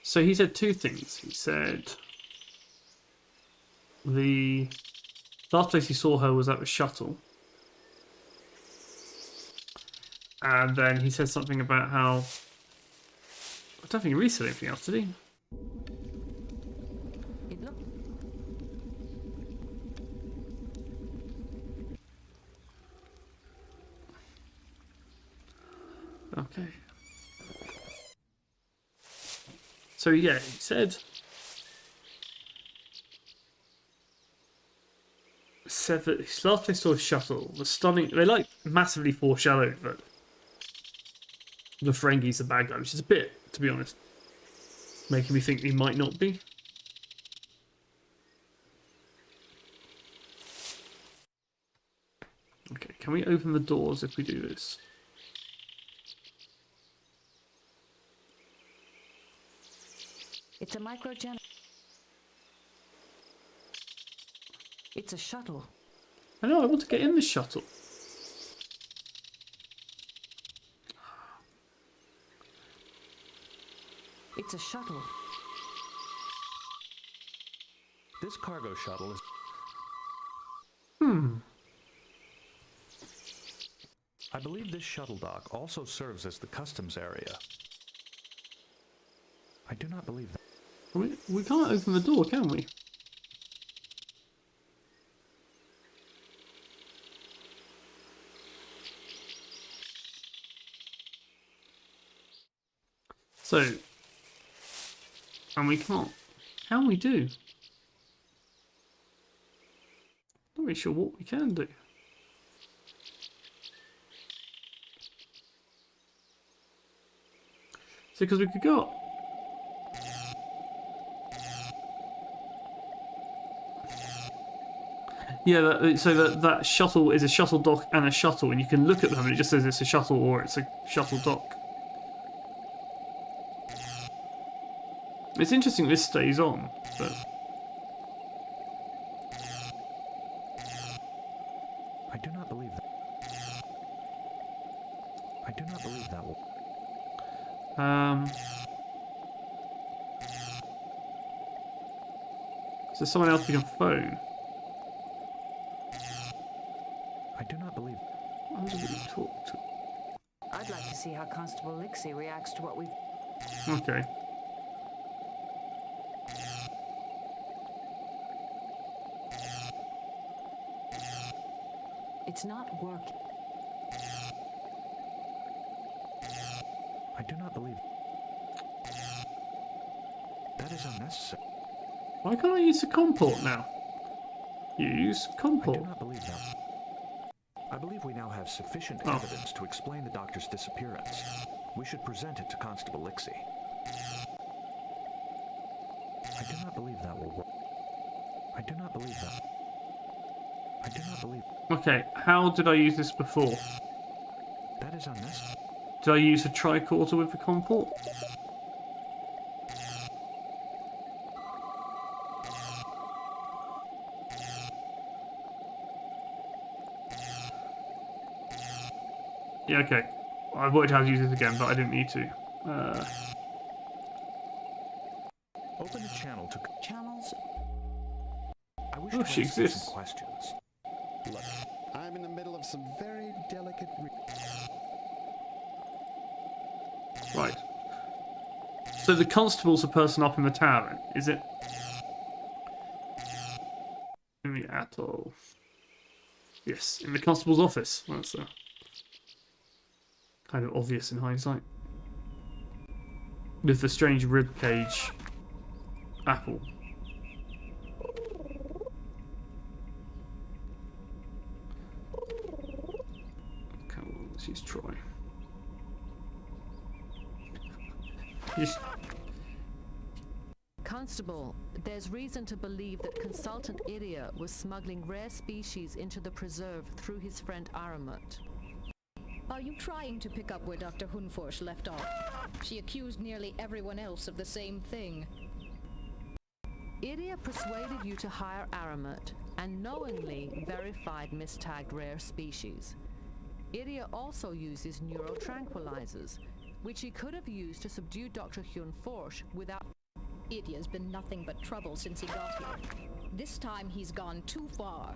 So he said 2 things. He said the last place he saw her was at the shuttle. And then he said something about how... I don't think he really said anything else, did he? It looked... Okay. So yeah, he said that his last place saw a shuttle was stunning. They like massively foreshadowed that the Ferengi's the bad guy, which is a bit, to be honest, making me think he might not be. Okay, can we open the doors if we do this? It's a microgen... It's a shuttle. I know, I want to get in the shuttle. It's a shuttle. This cargo shuttle is... I believe this shuttle dock also serves as the customs area. I do not believe that. I mean, we can't open the door, can we? So, and we can't. Can we do? Not really sure what we can do. So, because we could go. Yeah, so that shuttle is a shuttle dock and a shuttle, and you can look at them and it just says it's a shuttle or it's a shuttle dock. It's interesting this stays on, but... I do not believe that. I do not believe that will... Is there someone else we can phone? I do not believe... Who do we talk to? I'd like to see how Constable Lixie reacts to what we've... Okay. It's not working. I do not believe... That is unnecessary. Why can't I use the comport now? Use I comport. do not believe that. I believe we now have sufficient Oh. evidence to explain the doctor's disappearance. We should present it to Constable Lixie. I do not believe that will work. I do not believe that. I do not believe... Okay, how did I use this before? That is unnecessary. Did I use a tricorder with the comport? Yeah, okay. I've worked out how to use this again, but I didn't need to. Open the channel to... Channels? I wish Oh, to she ask you exists. some questions. Look, I'm in the middle of some very delicate... Right. So the constable's the person up in the tower, is it? In the atoll. Yes, in the constable's office. That's kind of obvious in hindsight. With the strange ribcage apple. Okay, well, let's use Troy. Just... Constable, there's reason to believe that Consultant Idia was smuggling rare species into the preserve through his friend Aramut. Are you trying to pick up where Dr. Hunforsh left off? She accused nearly everyone else of the same thing. Idia persuaded you to hire Aramut and knowingly verified mistagged rare species. Idia also uses neurotranquilizers, which he could have used to subdue Dr. Hunforsh without... Idia's been nothing but trouble since he got here. This time he's gone too far.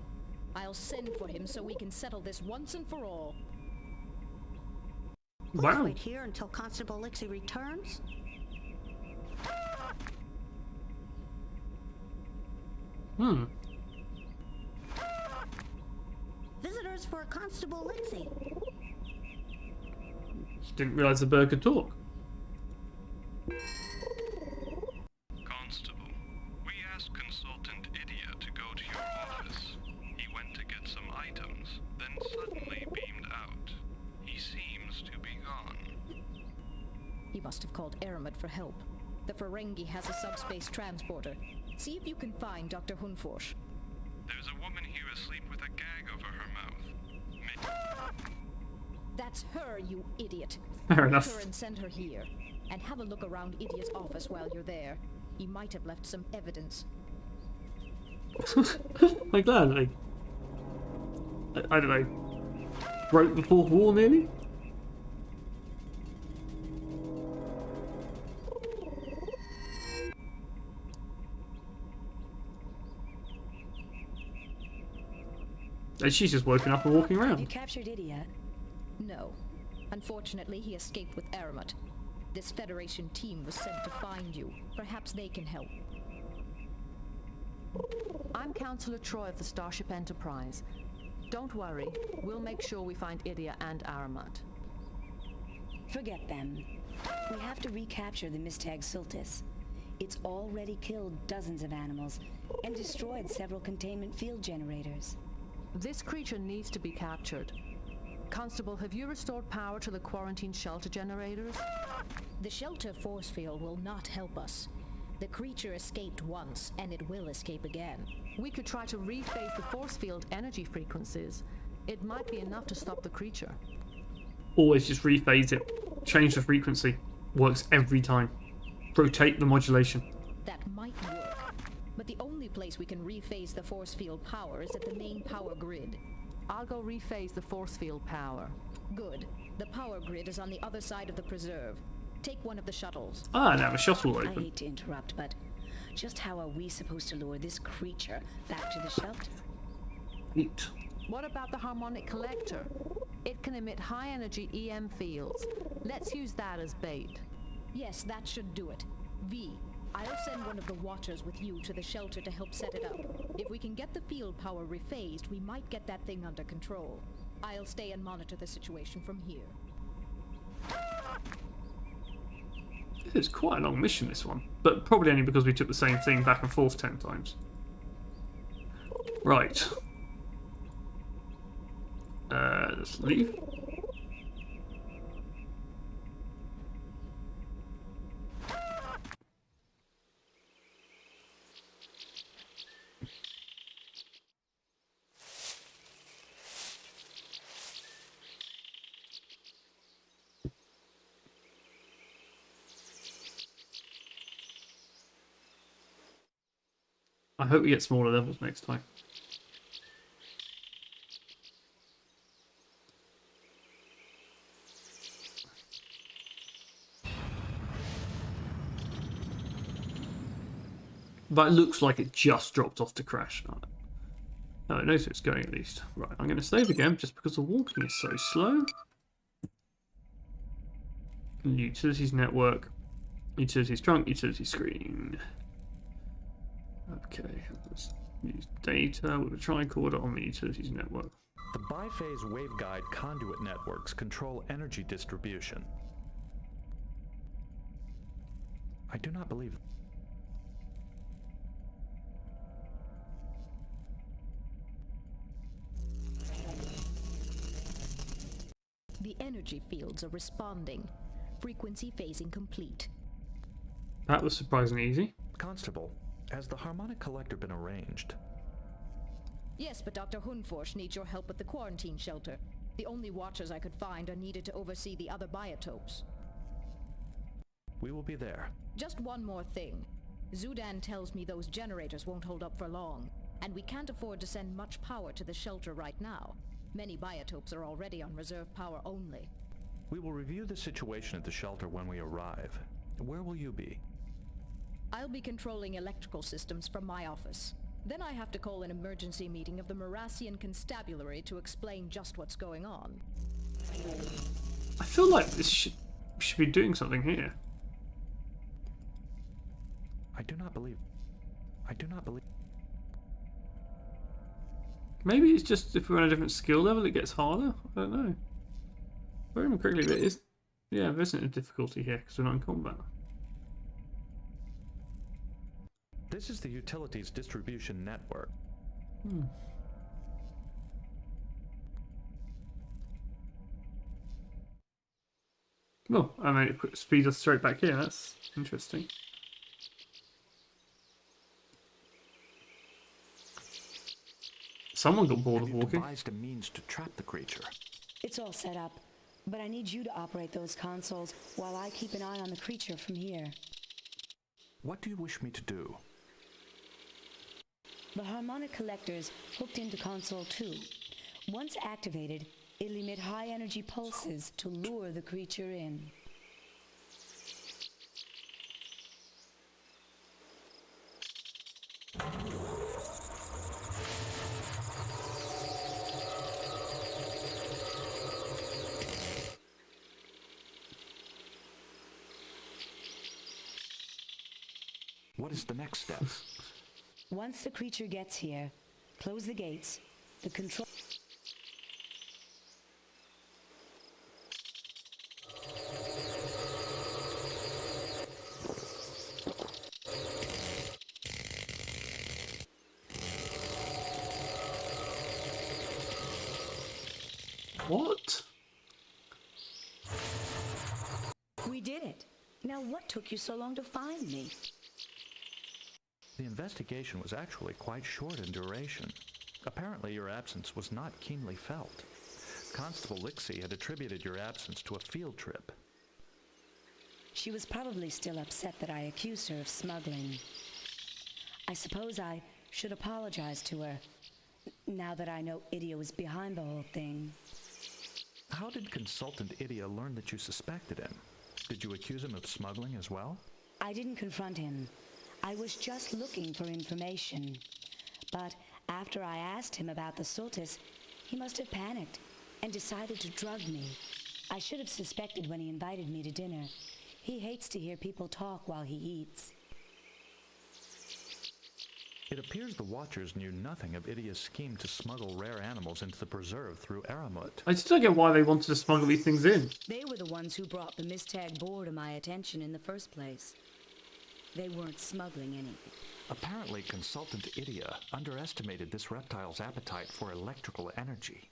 I'll send for him so we can settle this once and for all. Let's Wow. wait here until Constable Lixie returns. Hmm. Visitors for Constable Lixie. Didn't realise the bird could talk. Constable, we asked Consultant Idia to go to your office. He went to get some items, then suddenly beamed out. He seems to be gone. He must have called Aramut for help. The Ferengi has a subspace transporter. See if you can find Dr. Hunforsh. There's a woman here asleep with a gag over her mouth. That's her, you idiot. Fair Get enough. her and send her here. And have a look around Idia's office while you're there. He might have left some evidence. I'm glad they, I don't know, broke the fourth wall nearly. And she's just woken up and walking Have you around. captured Idia? No. Unfortunately, he escaped with Aramat. This Federation team was sent to find you. Perhaps they can help. I'm Counselor Troy of the Starship Enterprise. Don't worry, we'll make sure we find Idia and Aramat. Forget them. We have to recapture the Mistag Sultus. It's already killed dozens of animals and destroyed several containment field generators. This creature needs to be captured. Constable, have you restored power to the quarantine shelter generators? The shelter force field will not help us. The creature escaped once, and it will escape again. We could try to rephase the force field energy frequencies. It might be enough to stop the creature. Always just rephase it. Change the frequency. Works every time. Rotate the modulation. That might work. But the only place we can rephase the force field power is at the main power grid. I'll go rephase the force field power. Good. The power grid is on the other side of the preserve. Take one of the shuttles. Ah, now the shuttle I open. hate to interrupt, but just how are we supposed to lure this creature back to the shelter? Neat. What about the harmonic collector? It can emit high-energy EM fields. Let's use that as bait. Yes, that should do it. V, I'll send one of the Watchers with you to the shelter to help set it up. If we can get the field power rephased, we might get that thing under control. I'll stay and monitor the situation from here. It's quite a long mission, this one. But probably only because we took the same thing back and forth 10 times. Right. Let's leave. I hope we get smaller levels next time. But it looks like it just dropped off to crash. Oh, it knows where it's going at least. Right, I'm going to save again just because the walking is so slow. Utilities network. Utilities trunk, utility screen. Okay, let's use data with a tricorder on the utilities network. The biphase waveguide conduit networks control energy distribution. I do not believe. The energy fields are responding. Frequency phasing complete. That was surprisingly easy. Constable, has the harmonic collector been arranged? Yes, but Dr. Hunforsh needs your help with the quarantine shelter. The only Watchers I could find are needed to oversee the other biotopes. We will be there. Just one more thing. Zudan tells me those generators won't hold up for long, and we can't afford to send much power to the shelter right now. Many biotopes are already on reserve power only. We will review the situation at the shelter when we arrive. Where will you be? I'll be controlling electrical systems from my office. Then I have to call an emergency meeting of the Marassian Constabulary to explain just what's going on. I feel like this should be doing something here. I do not believe. Maybe it's just if we're on a different skill level, it gets harder. I don't know. If I remember correctly, there is. Yeah, there isn't a difficulty here because we're not in combat. This is the utilities distribution network. Well, I mean, it speeds us straight back here. That's interesting. Someone got bored of walking. Devised a means to trap the creature. It's all set up, but I need you to operate those consoles while I keep an eye on the creature from here. What do you wish me to do? The harmonic collector's hooked into Console 2. Once activated, it'll emit high-energy pulses to lure the creature in. What is the next step? Once the creature gets here, close the gates. The control... What? We did it. Now what took you so long to find me? The investigation was actually quite short in duration. Apparently your absence was not keenly felt. Constable Lixie had attributed your absence to a field trip. She was probably still upset that I accused her of smuggling. I suppose I should apologize to her, now that I know Idia was behind the whole thing. How did Consultant Idia learn that you suspected him? Did you accuse him of smuggling as well? I didn't confront him. I was just looking for information. But after I asked him about the Sultus, he must have panicked and decided to drug me. I should have suspected when he invited me to dinner. He hates to hear people talk while he eats. It appears the Watchers knew nothing of Idia's scheme to smuggle rare animals into the preserve through Aramut. I just don't get why they wanted to smuggle these things in. They were the ones who brought the Mistag boar to my attention in the first place. They weren't smuggling anything. Apparently, Consultant Idia underestimated this reptile's appetite for electrical energy.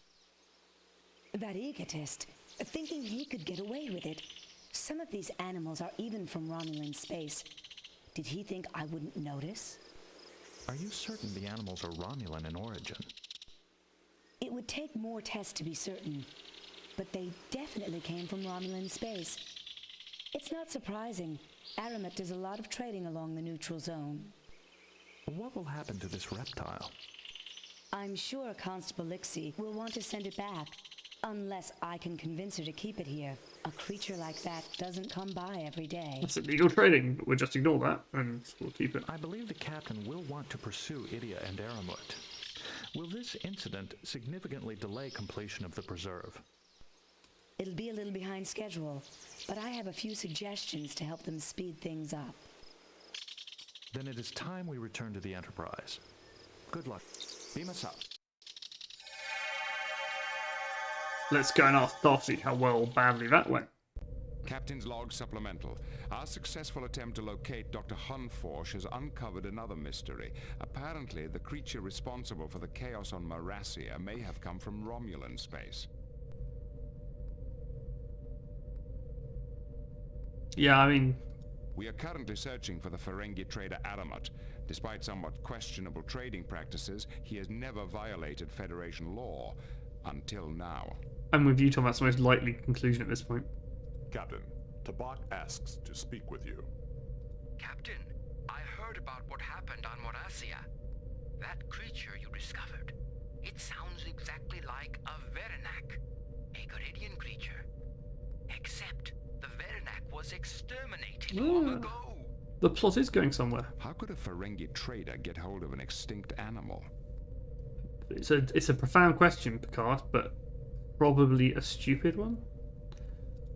That egotist, thinking he could get away with it. Some of these animals are even from Romulan space. Did he think I wouldn't notice? Are you certain the animals are Romulan in origin? It would take more tests to be certain, but they definitely came from Romulan space. It's not surprising. Aramut does a lot of trading along the neutral zone. What will happen to this reptile? I'm sure Constable Lixie will want to send it back, unless I can convince her to keep it here. A creature like that doesn't come by every day. That's illegal trading, but we'll just ignore that and we'll keep it. I believe the captain will want to pursue Idia and Aramut. Will this incident significantly delay completion of the preserve? It'll be a little behind schedule, but I have a few suggestions to help them speed things up. Then it is time we return to the Enterprise. Good luck. Beam us up. Let's go and ask Starfleet how well badly that went. Captain's log supplemental. Our successful attempt to locate Dr. Hunforsh has uncovered another mystery. Apparently, the creature responsible for the chaos on Marassia may have come from Romulan space. Yeah, I mean... We are currently searching for the Ferengi trader Aramut. Despite somewhat questionable trading practices, he has never violated Federation law. Until now. I'm with you, Tom. That's the most likely conclusion at this point. Captain, Tabak asks to speak with you. Captain, I heard about what happened on Marassia. That creature you discovered. It sounds exactly like a Verenak, a Garidian creature. Except the Verenak was exterminated long ago. The plot is going somewhere. How could a Ferengi trader get hold of an extinct animal? It's a profound question, Picard, but probably a stupid one.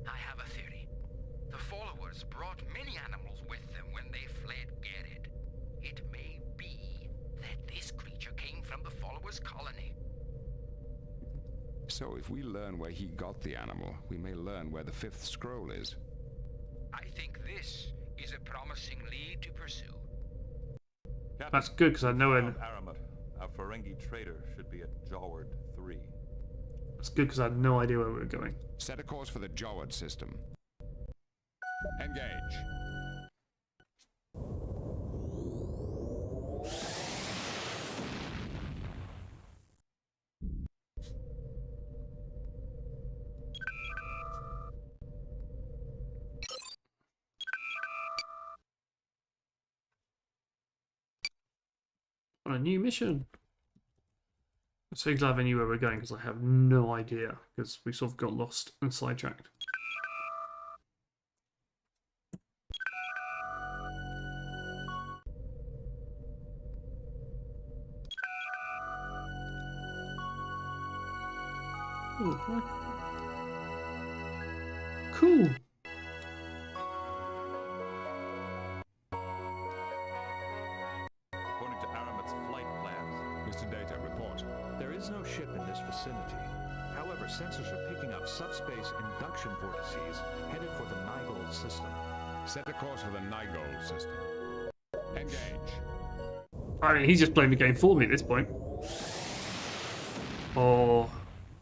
I have a theory. The followers brought many animals with them when they fled Gerid. It may be that this creature came from the followers' colony. So if we learn where he got the animal, we may learn where the fifth scroll is. I think this is a promising lead to pursue. That's good, because I know it. Aramut. Our Ferengi trader should be at Jaward 3. It's good because I had no idea where we were going. Set a course for the Jawad system. Engage. On a new mission. I'm so glad I knew where we're going because I have no idea because we sort of got lost and sidetracked. Oh, cool. According to Aramit's flight plans, Mr. Data, report. There is no ship in this vicinity. However, sensors are picking up subspace induction vortices headed for the Nigel system. Set a course for the Nigel system. Engage. I mean, he's just playing the game for me at this point. Oh,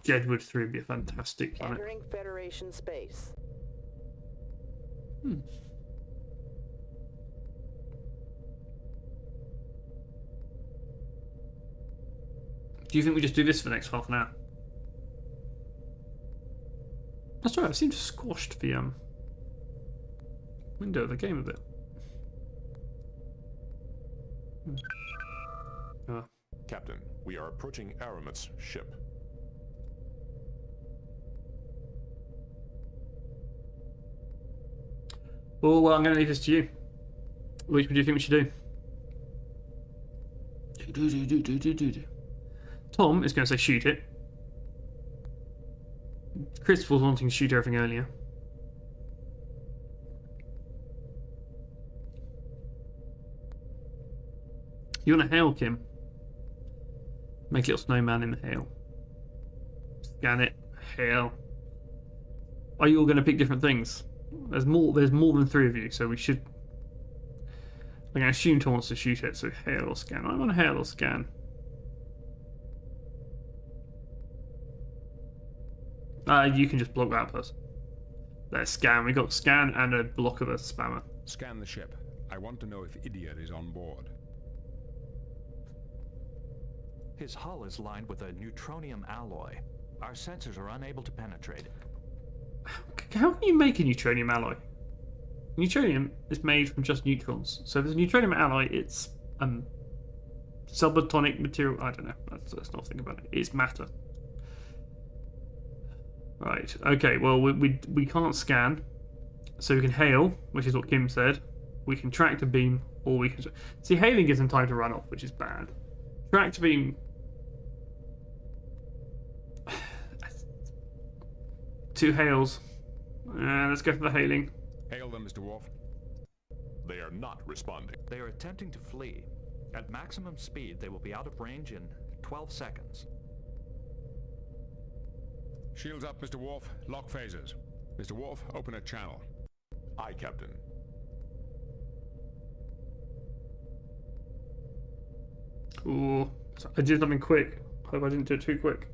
Jedward 3 would be a fantastic planet. Entering Federation space. Hmm. Do you think we just do this for the next half an hour? That's right, I seem to have squashed the window of the game a bit. Captain, we are approaching Aramit's ship. Well, I'm going to leave this to you. Which do you think we should do? Tom is going to say shoot it. Chris was wanting to shoot everything earlier. You want to hail, Kim? Make a little snowman in the hail. Scan it. Hail. Are you all going to pick different things? There's more than 3 of you, so we should... I'm going to assume Tom wants to shoot it, so hail or scan. I want to hail or scan. You can just block that person. Let's scan. We got scan and a block of a spammer. Scan the ship. I want to know if Idiot is on board. His hull is lined with a neutronium alloy. Our sensors are unable to penetrate. How can you make a neutronium alloy? Neutronium is made from just neutrons. So if there's a neutronium alloy, it's subatomic material. I don't know. Let's not think about it. It's matter. Right. Okay. Well, we can't scan, so we can hail, which is what Kim said. We can tractor beam, or we can see hailing gives them time to run off, which is bad. Tractor beam. 2 hails. Let's go for the hailing. Hail them, Mr. Worf. They are not responding. They are attempting to flee. At maximum speed, they will be out of range in 12 seconds. Shields up, Mr. Worf. Lock phasers. Mr. Worf, open a channel. Aye, Captain. Ooh, I did something quick. Hope I didn't do it too quick.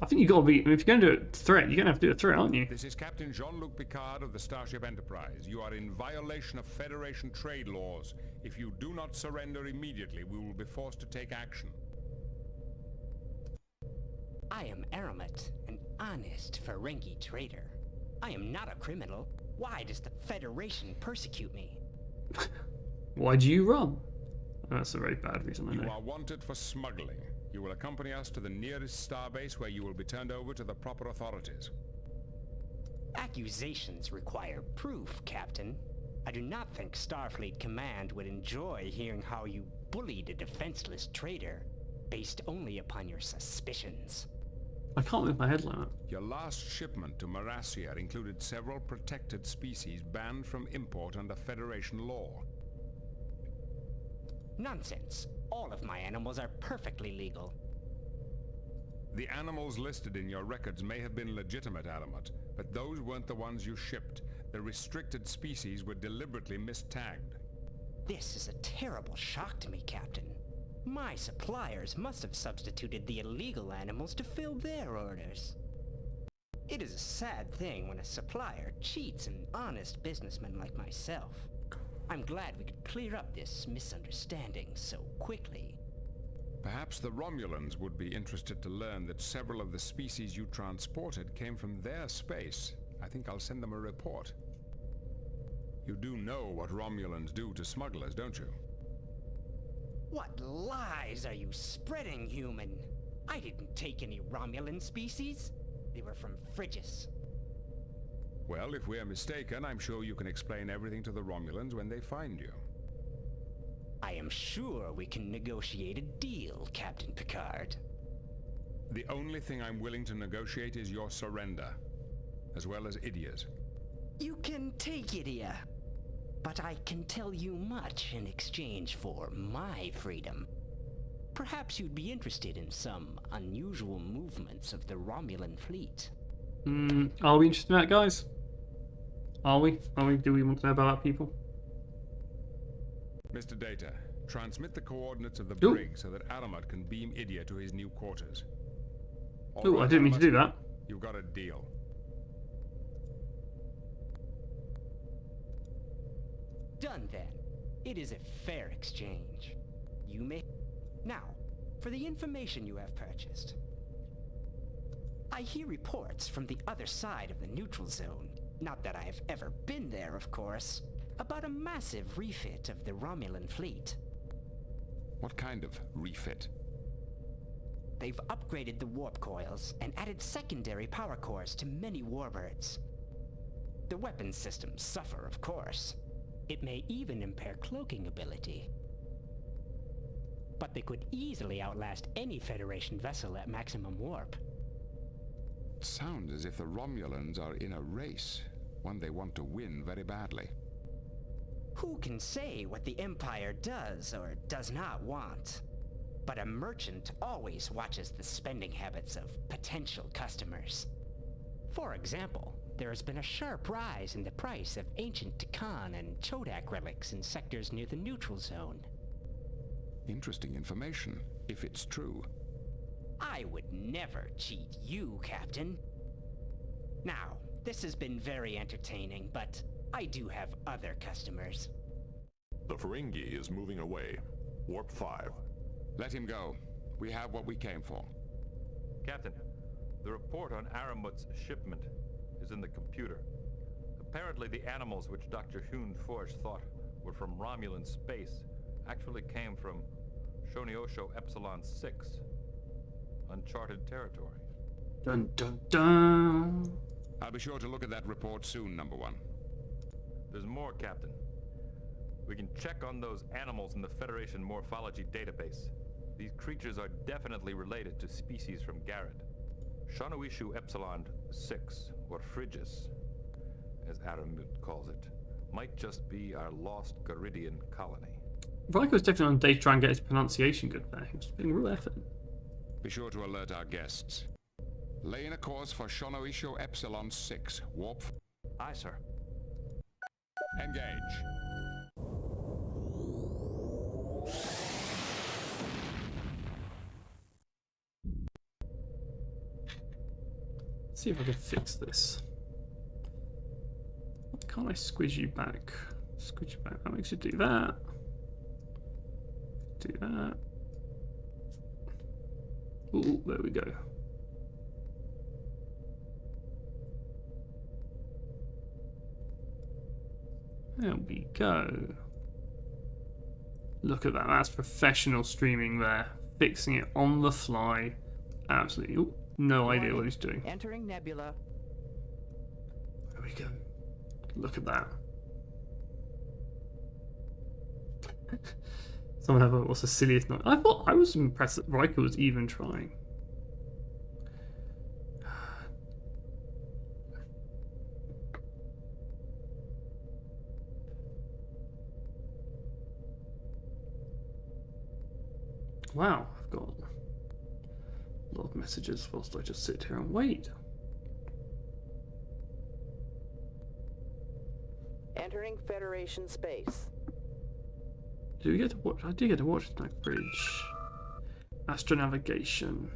I think you got to be. I mean, if you're going to do a threat, you're going to have to do a threat, aren't you? This is Captain Jean-Luc Picard of the Starship Enterprise. You are in violation of Federation trade laws. If you do not surrender immediately, we will be forced to take action. I am Aramit, an honest Ferengi trader. I am not a criminal. Why does the Federation persecute me? Why do you run? Oh, that's a very bad reason, I know. You are wanted for smuggling. You will accompany us to the nearest starbase where you will be turned over to the proper authorities. Accusations require proof, Captain. I do not think Starfleet Command would enjoy hearing how you bullied a defenseless trader, based only upon your suspicions. I can't move my head like that. Your last shipment to Marassia included several protected species banned from import under Federation law. Nonsense. All of my animals are perfectly legal. The animals listed in your records may have been legitimate, Aramit, but those weren't the ones you shipped. The restricted species were deliberately mistagged. This is a terrible shock to me, Captain. My suppliers must have substituted the illegal animals to fill their orders. It is a sad thing when a supplier cheats an honest businessman like myself. I'm glad we could clear up this misunderstanding so quickly. Perhaps the Romulans would be interested to learn that several of the species you transported came from their space. I think I'll send them a report. You do know what Romulans do to smugglers, don't you? What lies are you spreading, human? I didn't take any Romulan species. They were from Frigis. Well, if we're mistaken, I'm sure you can explain everything to the Romulans when they find you. I am sure we can negotiate a deal, Captain Picard. The only thing I'm willing to negotiate is your surrender, as well as Idia's. You can take Idia, but I can tell you much in exchange for my freedom. Perhaps you'd be interested in some unusual movements of the Romulan fleet. Are we interested in that, guys? Are we? Do we want to know about that, people? Mr. Data, transmit the coordinates of the brig so that Aramat can beam Idia to his new quarters. Oh, I didn't mean to do that. You've got a deal. Done then. It is a fair exchange. You may... Now, for the information you have purchased. I hear reports from the other side of the neutral zone, not that I have ever been there, of course, about a massive refit of the Romulan fleet. What kind of refit? They've upgraded the warp coils and added secondary power cores to many warbirds. The weapons systems suffer, of course. It may even impair cloaking ability. But they could easily outlast any Federation vessel at maximum warp. It sounds as if the Romulans are in a race, one they want to win very badly. Who can say what the Empire does or does not want? But a merchant always watches the spending habits of potential customers. For example, there has been a sharp rise in the price of ancient Tikan and Chodak relics in sectors near the neutral zone. Interesting information, if it's true. I would never cheat you, Captain. Now, this has been very entertaining, but I do have other customers. The Ferengi is moving away. Warp 5. Let him go. We have what we came for. Captain, the report on Aramut's shipment is in the computer. Apparently the animals which Dr. Hune Forge thought were from Romulan space actually came from Shoniosho Epsilon 6, uncharted territory. Dun dun dun! I'll be sure to look at that report soon, Number 1. There's more, Captain. We can check on those animals in the Federation morphology database. These creatures are definitely related to species from Garrett. Shanoishu Epsilon 6, or Frigis, as Aramut calls it, might just be our lost Garidian colony. Riker was definitely on day to try and get his pronunciation good there. He was being a real effort. Be sure to alert our guests. Laying a course for Shanoisho Epsilon 6, warp... Aye, sir. Engage. See if I can fix this. Why can't I squish you back? Squish you back. That makes you do that. Do that. Ooh, there we go. There we go. Look at that. That's professional streaming there. Fixing it on the fly. Absolutely. Ooh, no idea what he's doing. Entering Nebula. There we go. Look at that. Someone have what's the silliest noise? I thought I was impressed that Riker was even trying. Wow, I've got a lot of messages whilst I just sit here and wait. Entering Federation space. Do we get to watch? I do get to watch the Night Bridge. Astronavigation.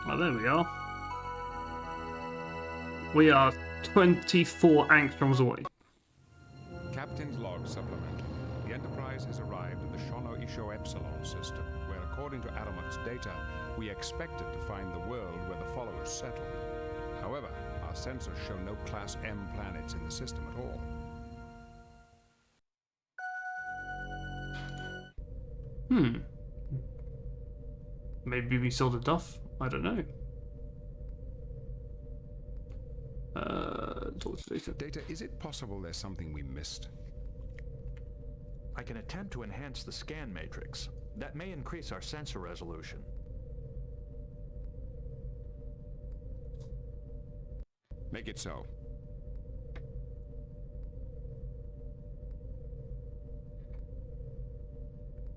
Oh, there we are. We are 24 angstroms away. Captain's log supplemental. The Enterprise has arrived at the Shanoisho Epsilon system, where according to Aramat's data, we expected to find the world where the followers settled. However, our sensors show no Class M planets in the system at all. Maybe we saw the Duff. I don't know. Talk to Data. Data, is it possible there's something we missed? I can attempt to enhance the scan matrix. That may increase our sensor resolution. Make it so.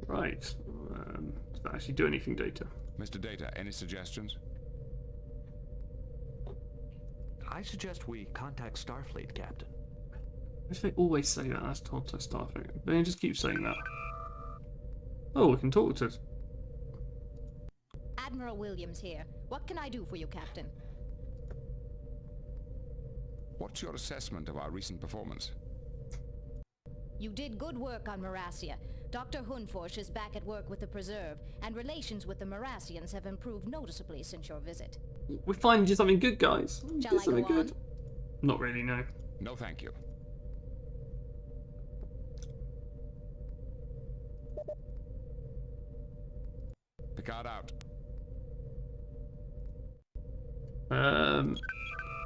Right. Does that actually do anything, Data? Mr. Data, any suggestions? I suggest we contact Starfleet, Captain. Why do they always say that? That's Todd Starfleet. They just keep saying that. Oh, we can talk to... Admiral Williams here. What can I do for you, Captain? What's your assessment of our recent performance? You did good work on Marasia. Dr. Hunforsh is back at work with the Preserve, and relations with the Marasians have improved noticeably since your visit. We finally did something good, guys. We Shall did I something go on? good. Not really, no. No, thank you. Picard out.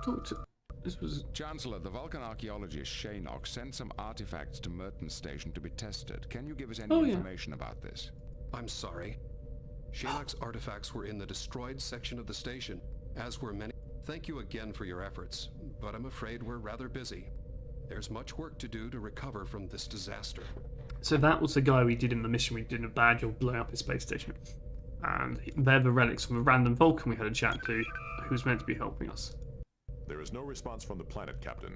Talk to... This was... Chancellor, the Vulcan archaeologist Shaynock sent some artifacts to Merton Station to be tested. Can you give us any information about this? I'm sorry. Shaynock's artifacts were in the destroyed section of the station, as were many. Thank you again for your efforts, but I'm afraid we're rather busy. There's much work to do to recover from this disaster. So that was the guy we did in the mission we did in Badger blowing up his space station. And they're the relics from a random Vulcan we had a chat to, who's meant to be helping us. There is no response from the planet, Captain.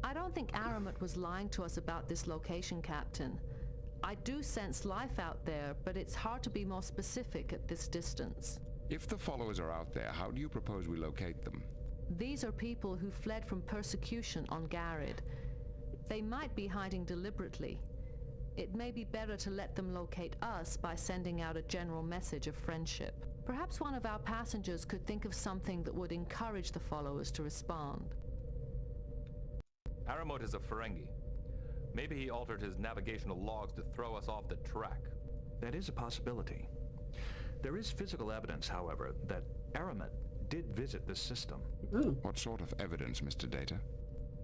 I don't think Aramat was lying to us about this location, Captain. I do sense life out there, but it's hard to be more specific at this distance. If the followers are out there, how do you propose we locate them? These are people who fled from persecution on Garrid. They might be hiding deliberately. It may be better to let them locate us by sending out a general message of friendship. Perhaps one of our passengers could think of something that would encourage the followers to respond. Aramot is a Ferengi. Maybe he altered his navigational logs to throw us off the track. That is a possibility. There is physical evidence, however, that Aramat did visit this system. What sort of evidence, Mr. Data?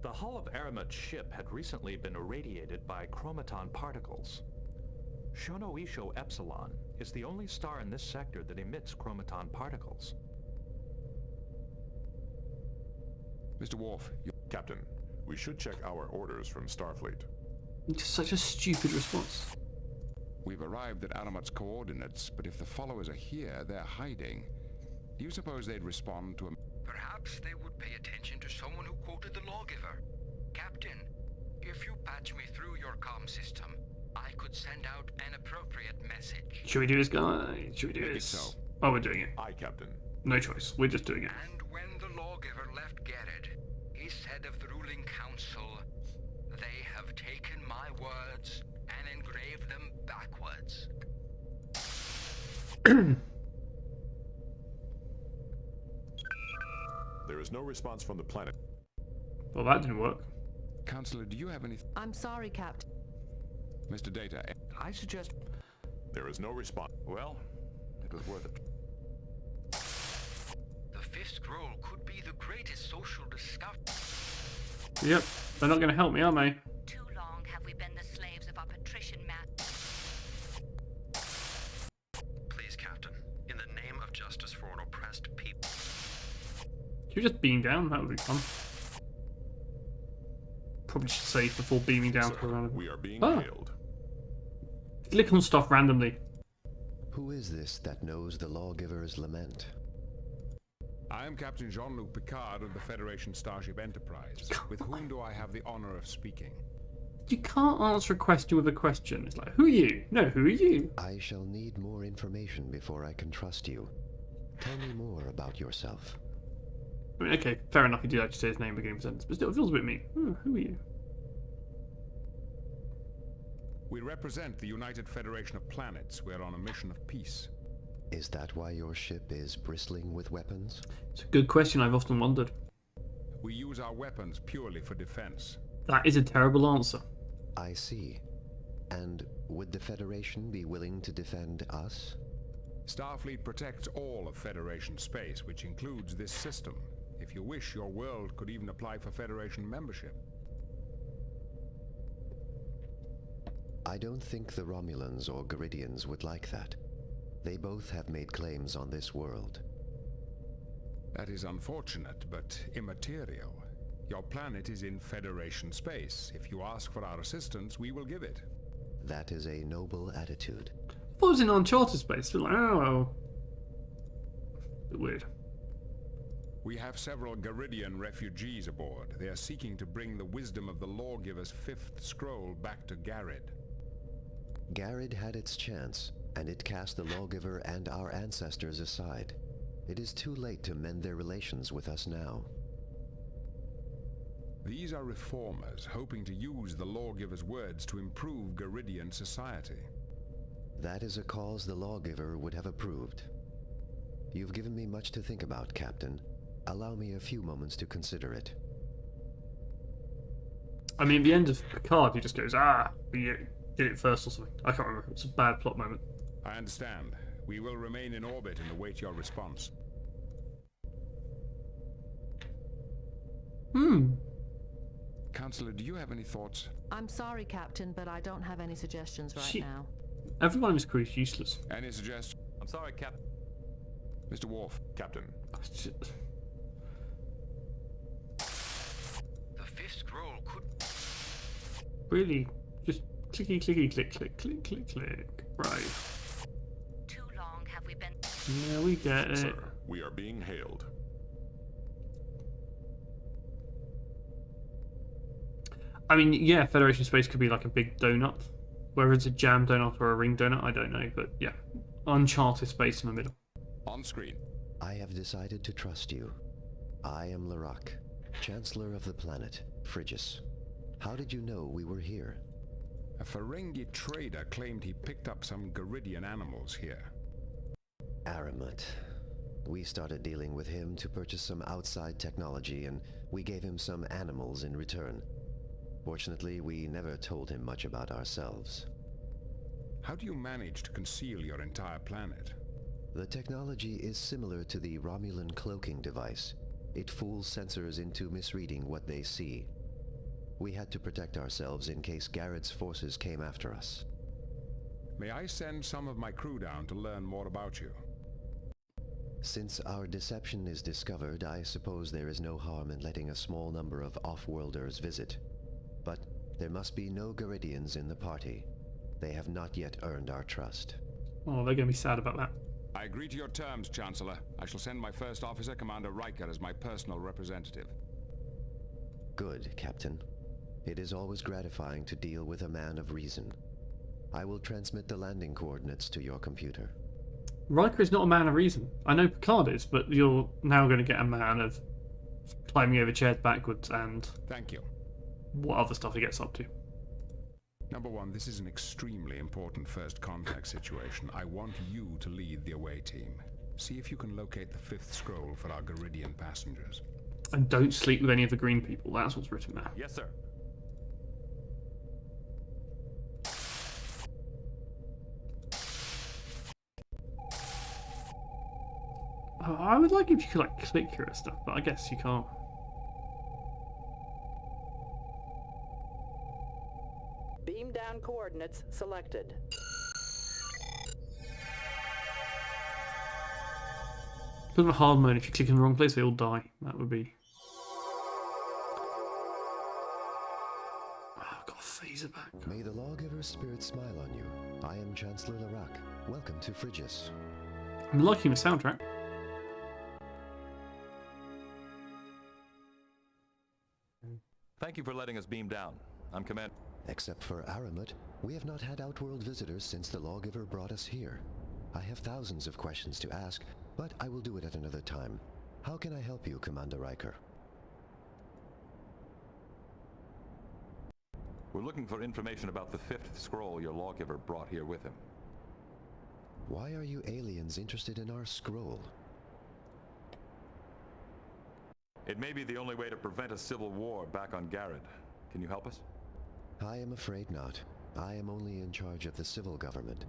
The hull of Aramat's ship had recently been irradiated by chromaton particles. Shono Isho Epsilon is the only star in this sector that emits chromaton particles. Mr. Worf, Captain, we should check our orders from Starfleet. Just such a stupid response. We've arrived at Aramat's coordinates, but if the followers are here, they're hiding. Do you suppose they'd respond to a... Perhaps they would pay attention to someone who quoted the lawgiver. Captain, if you patch me through your comm system, I could send out an appropriate message. Should we do this, guys? Should we do this? So. Oh, we're doing it. Aye, Captain. No choice. We're just doing it. And when the lawgiver left Garrid, he said of the ruling council, "They have taken my words and engraved them backwards." There is no response from the planet. Well, that didn't work. Counselor, do you have any... I'm sorry, Captain. Mr. Data, I suggest... There is no response. Well, it was worth it. The fifth scroll could be the greatest social discovery. Yep. They're not going to help me, are they? Too long have we been the slaves of our patrician Please, Captain, in the name of justice for an oppressed people. Should we just beam down? That would be fun. Probably should save before beaming down to around. We are being Ah. hailed. Click on stuff randomly. Who is this that knows the lawgiver's lament? I am Captain Jean-Luc Picard of the Federation Starship Enterprise. With whom do I have the honor of speaking? You can't answer a question with a question. It's like, who are you? No, who are you? I shall need more information before I can trust you. Tell me more about yourself. I mean, okay, fair enough. He did actually say his name at the beginning of the sentence, but still, it feels a bit mean. Who are you? We represent the United Federation of Planets. We're on a mission of peace. Is that why your ship is bristling with weapons? It's a good question I've often wondered. We use our weapons purely for defense. That is a terrible answer. I see. And would the Federation be willing to defend us? Starfleet protects all of Federation space, which includes this system. If you wish, your world could even apply for Federation membership. I don't think the Romulans or Garidians would like that. They both have made claims on this world. That is unfortunate, but immaterial. Your planet is in Federation space. If you ask for our assistance, we will give it. That is a noble attitude. I thought it was in uncharted space. But like, oh, well. Bit weird. We have several Garidian refugees aboard. They are seeking to bring the wisdom of the Lawgiver's fifth scroll back to Garrod. Garrod had its chance, and it cast the Lawgiver and our ancestors aside. It is too late to mend their relations with us now. These are reformers, hoping to use the Lawgiver's words to improve Garidian society. That is a cause the Lawgiver would have approved. You've given me much to think about, Captain. Allow me a few moments to consider it. I mean, at the end of Picard, he just goes, ah, you did it first or something. I can't remember. It's a bad plot moment. I understand. We will remain in orbit and await your response. Counselor, do you have any thoughts? I'm sorry, Captain, but I don't have any suggestions right now. Everyone in this crew is useless. Any suggestions? I'm sorry, Captain. Mr. Worf. Captain. The fifth scroll could... Really? Just clicky, clicky, click, click, click, click, click. Right. Too long have we been... Yeah, we get it. Sir, we are being hailed. I mean, yeah, Federation space could be like a big donut. Whether it's a jam donut or a ring donut, I don't know. But yeah, uncharted space in the middle. On screen. I have decided to trust you. I am Larak, Chancellor of the planet, Frigis. How did you know we were here? A Ferengi trader claimed he picked up some Garidian animals here. Aramat. We started dealing with him to purchase some outside technology, and we gave him some animals in return. Fortunately, we never told him much about ourselves. How do you manage to conceal your entire planet? The technology is similar to the Romulan cloaking device. It fools sensors into misreading what they see. We had to protect ourselves in case Garrod's forces came after us. May I send some of my crew down to learn more about you? Since our deception is discovered, I suppose there is no harm in letting a small number of off-worlders visit. But there must be no Garidians in the party. They have not yet earned our trust. Oh, they're going to be sad about that. I agree to your terms, Chancellor. I shall send my first officer, Commander Riker, as my personal representative. Good, Captain. It is always gratifying to deal with a man of reason. I will transmit the landing coordinates to your computer. Riker is not a man of reason. I know Picard is, but you're now going to get a man of climbing over chairs backwards and... Thank you. What other stuff he gets up to. Number one, this is an extremely important first contact situation. I want you to lead the away team. See if you can locate the fifth scroll for our Garidian passengers. And don't sleep with any of the green people. That's what's written there. Yes, sir. I would like if you could like click your stuff, but I guess you can't. Beam down coordinates selected. Put them in hard mode. If you click in the wrong place, they all die. That would be... Oh, I've got a phaser back. May the Lawgiver's spirit smile on you. I am Chancellor Larak. Welcome to Frigis. I'm liking the soundtrack. Thank you for letting us beam down. I'm Commander. Except for Aramat, we have not had outworld visitors since the Lawgiver brought us here. I have thousands of questions to ask, but I will do it at another time. How can I help you, Commander Riker? We're looking for information about the fifth scroll your Lawgiver brought here with him. Why are you aliens interested in our scroll? It may be the only way to prevent a civil war back on Garrett. Can you help us? I am afraid not. I am only in charge of the civil government.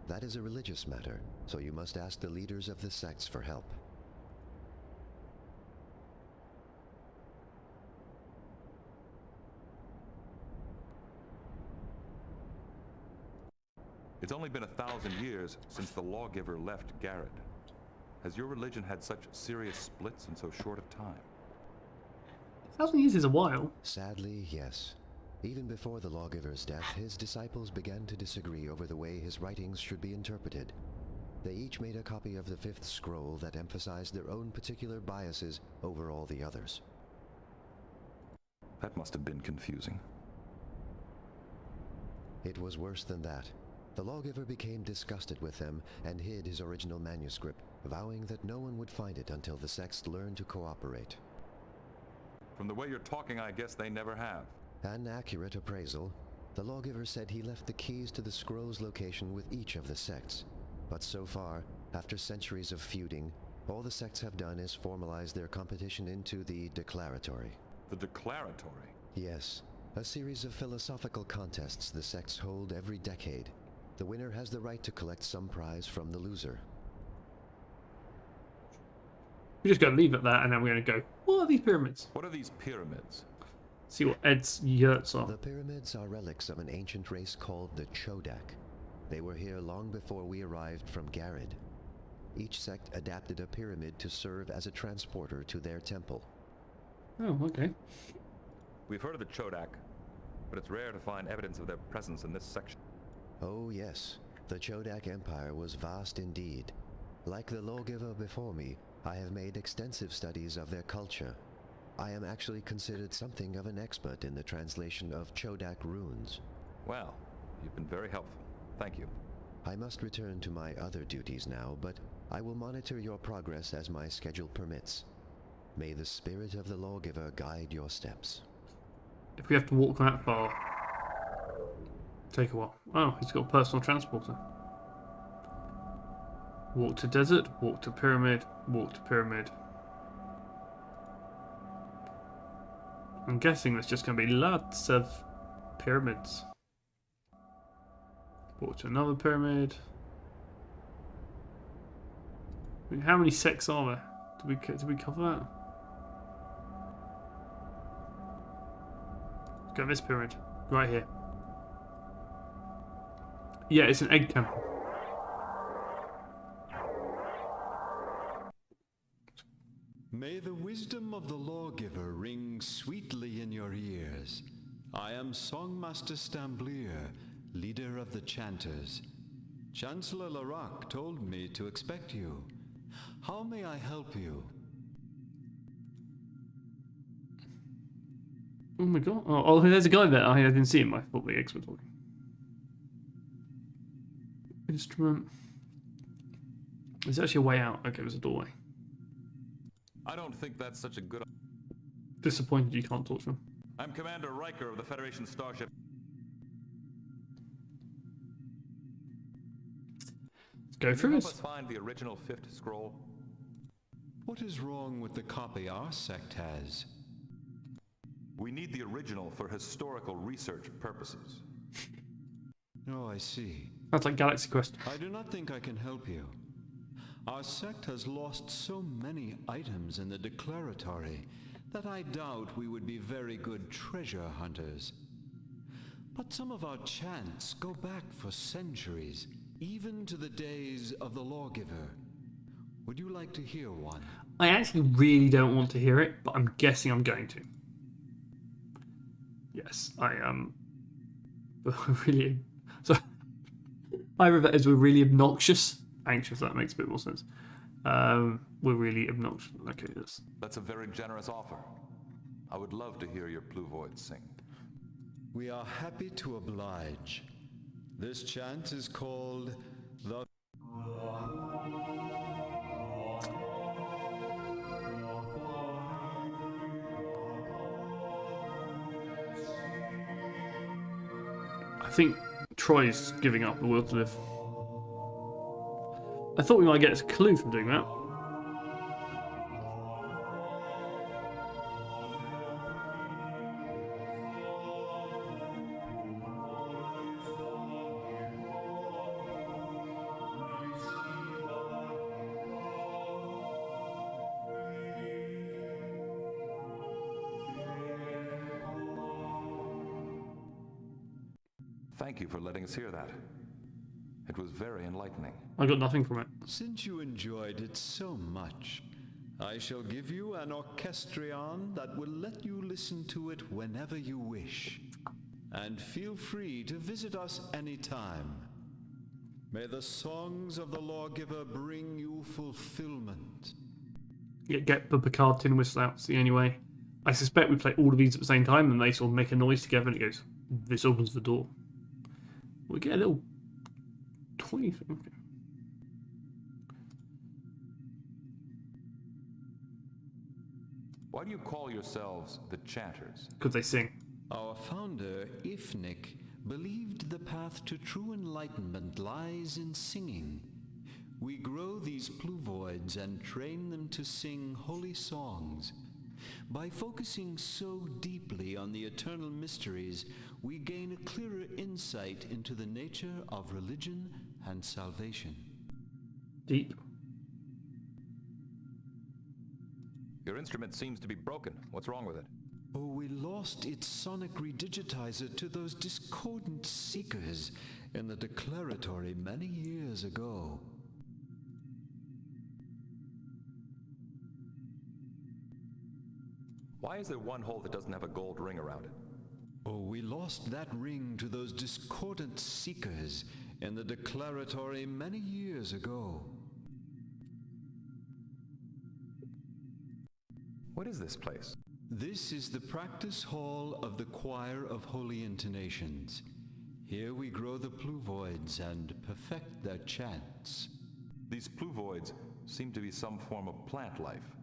That is a religious matter, so you must ask the leaders of the sects for help. It's only been 1,000 years since the lawgiver left Garrett. Has your religion had such serious splits in so short a time? 1,000 years is a while. Sadly, yes. Even before the lawgiver's death, his disciples began to disagree over the way his writings should be interpreted. They each made a copy of the fifth scroll that emphasized their own particular biases over all the others. That must have been confusing. It was worse than that. The lawgiver became disgusted with them and hid his original manuscript, vowing that no one would find it until the sects learned to cooperate. From the way you're talking, I guess they never have. An accurate appraisal. The lawgiver said he left the keys to the scroll's location with each of the sects. But so far, after centuries of feuding, all the sects have done is formalize their competition into the Declaratory. The Declaratory? Yes. A series of philosophical contests the sects hold every decade. The winner has the right to collect some prize from the loser. We're just going to leave it there, and then we're going to go, what are these pyramids? What are these pyramids? See what Ed's yurts are. The pyramids are relics of an ancient race called the Chodak. They were here long before we arrived from Garrett. Each sect adapted a pyramid to serve as a transporter to their temple. Oh, okay. We've heard of the Chodak, but it's rare to find evidence of their presence in this section. Oh yes, the Chodak Empire was vast indeed. Like the lawgiver before me, I have made extensive studies of their culture. I am actually considered something of an expert in the translation of Chodak runes. Well, you've been very helpful. Thank you. I must return to my other duties now, but I will monitor your progress as my schedule permits. May the spirit of the lawgiver guide your steps. If we have to walk that far, take a while. Oh, he's got a personal transporter. Walk to desert, walk to pyramid, walk to pyramid. I'm guessing there's just going to be lots of pyramids. Walk to another pyramid. I mean, how many sects are there? Did we cover that? Let's go to this pyramid. Right here. Yeah, it's an egg temple. May the wisdom of the lawgiver ring sweetly in your ears. I am Songmaster Stamblier, leader of the Chanters. Chancellor Larak told me to expect you. How may I help you? Oh my god. Oh, there's a guy there. I didn't see him. I thought the eggs were talking. Instrument. There's actually a way out. Okay, there's a doorway. I don't think that's such a good... Disappointed you can't talk to him. I'm Commander Riker of the Federation Starship. Let's go through Help this. us find the original fifth scroll. What is wrong with the copy our sect has? We need the original for historical research purposes. Oh, I see. That's like Galaxy Quest. I do not think I can help you. Our sect has lost so many items in the Declaratory that I doubt we would be very good treasure hunters. But some of our chants go back for centuries, even to the days of the lawgiver. Would you like to hear one? I actually really don't want to hear it, but I'm guessing I'm going to. Yes, I am. Really. So, either that is we're really obnoxious. Anxious, that makes a bit more sense. We're really obnoxious. Okay, yes. That's a very generous offer. I would love to hear your Pluvoid sing. We are happy to oblige. This chant is called the... I think Troy's giving up the will to live. I thought we might get a clue from doing that. Thank you for letting us hear that. It was very enlightening. I got nothing from it. Since you enjoyed it so much, I shall give you an orchestrion that will let you listen to it whenever you wish. And feel free to visit us anytime. May the songs of the lawgiver bring you fulfillment. Get the Picard tin whistle out. It's the only way. I suspect we play all of these at the same time and they sort of make a noise together and it goes, this opens the door. We get a little toy thing. Okay. Why do you call yourselves the Chanters? Because they sing. Our founder, Ifnik, believed the path to true enlightenment lies in singing. We grow these pluvoids and train them to sing holy songs. By focusing so deeply on the eternal mysteries, we gain a clearer insight into the nature of religion and salvation. Deep. Your instrument seems to be broken. What's wrong with it? Oh, we lost its sonic redigitizer to those discordant seekers in the declaratory many years ago. Why is there one hole that doesn't have a gold ring around it? Oh, we lost that ring to those discordant seekers in the declaratory many years ago. What is this place? This is the practice hall of the Choir of Holy Intonations. Here we grow the pluvoids and perfect their chants. These pluvoids seem to be some form of plant life.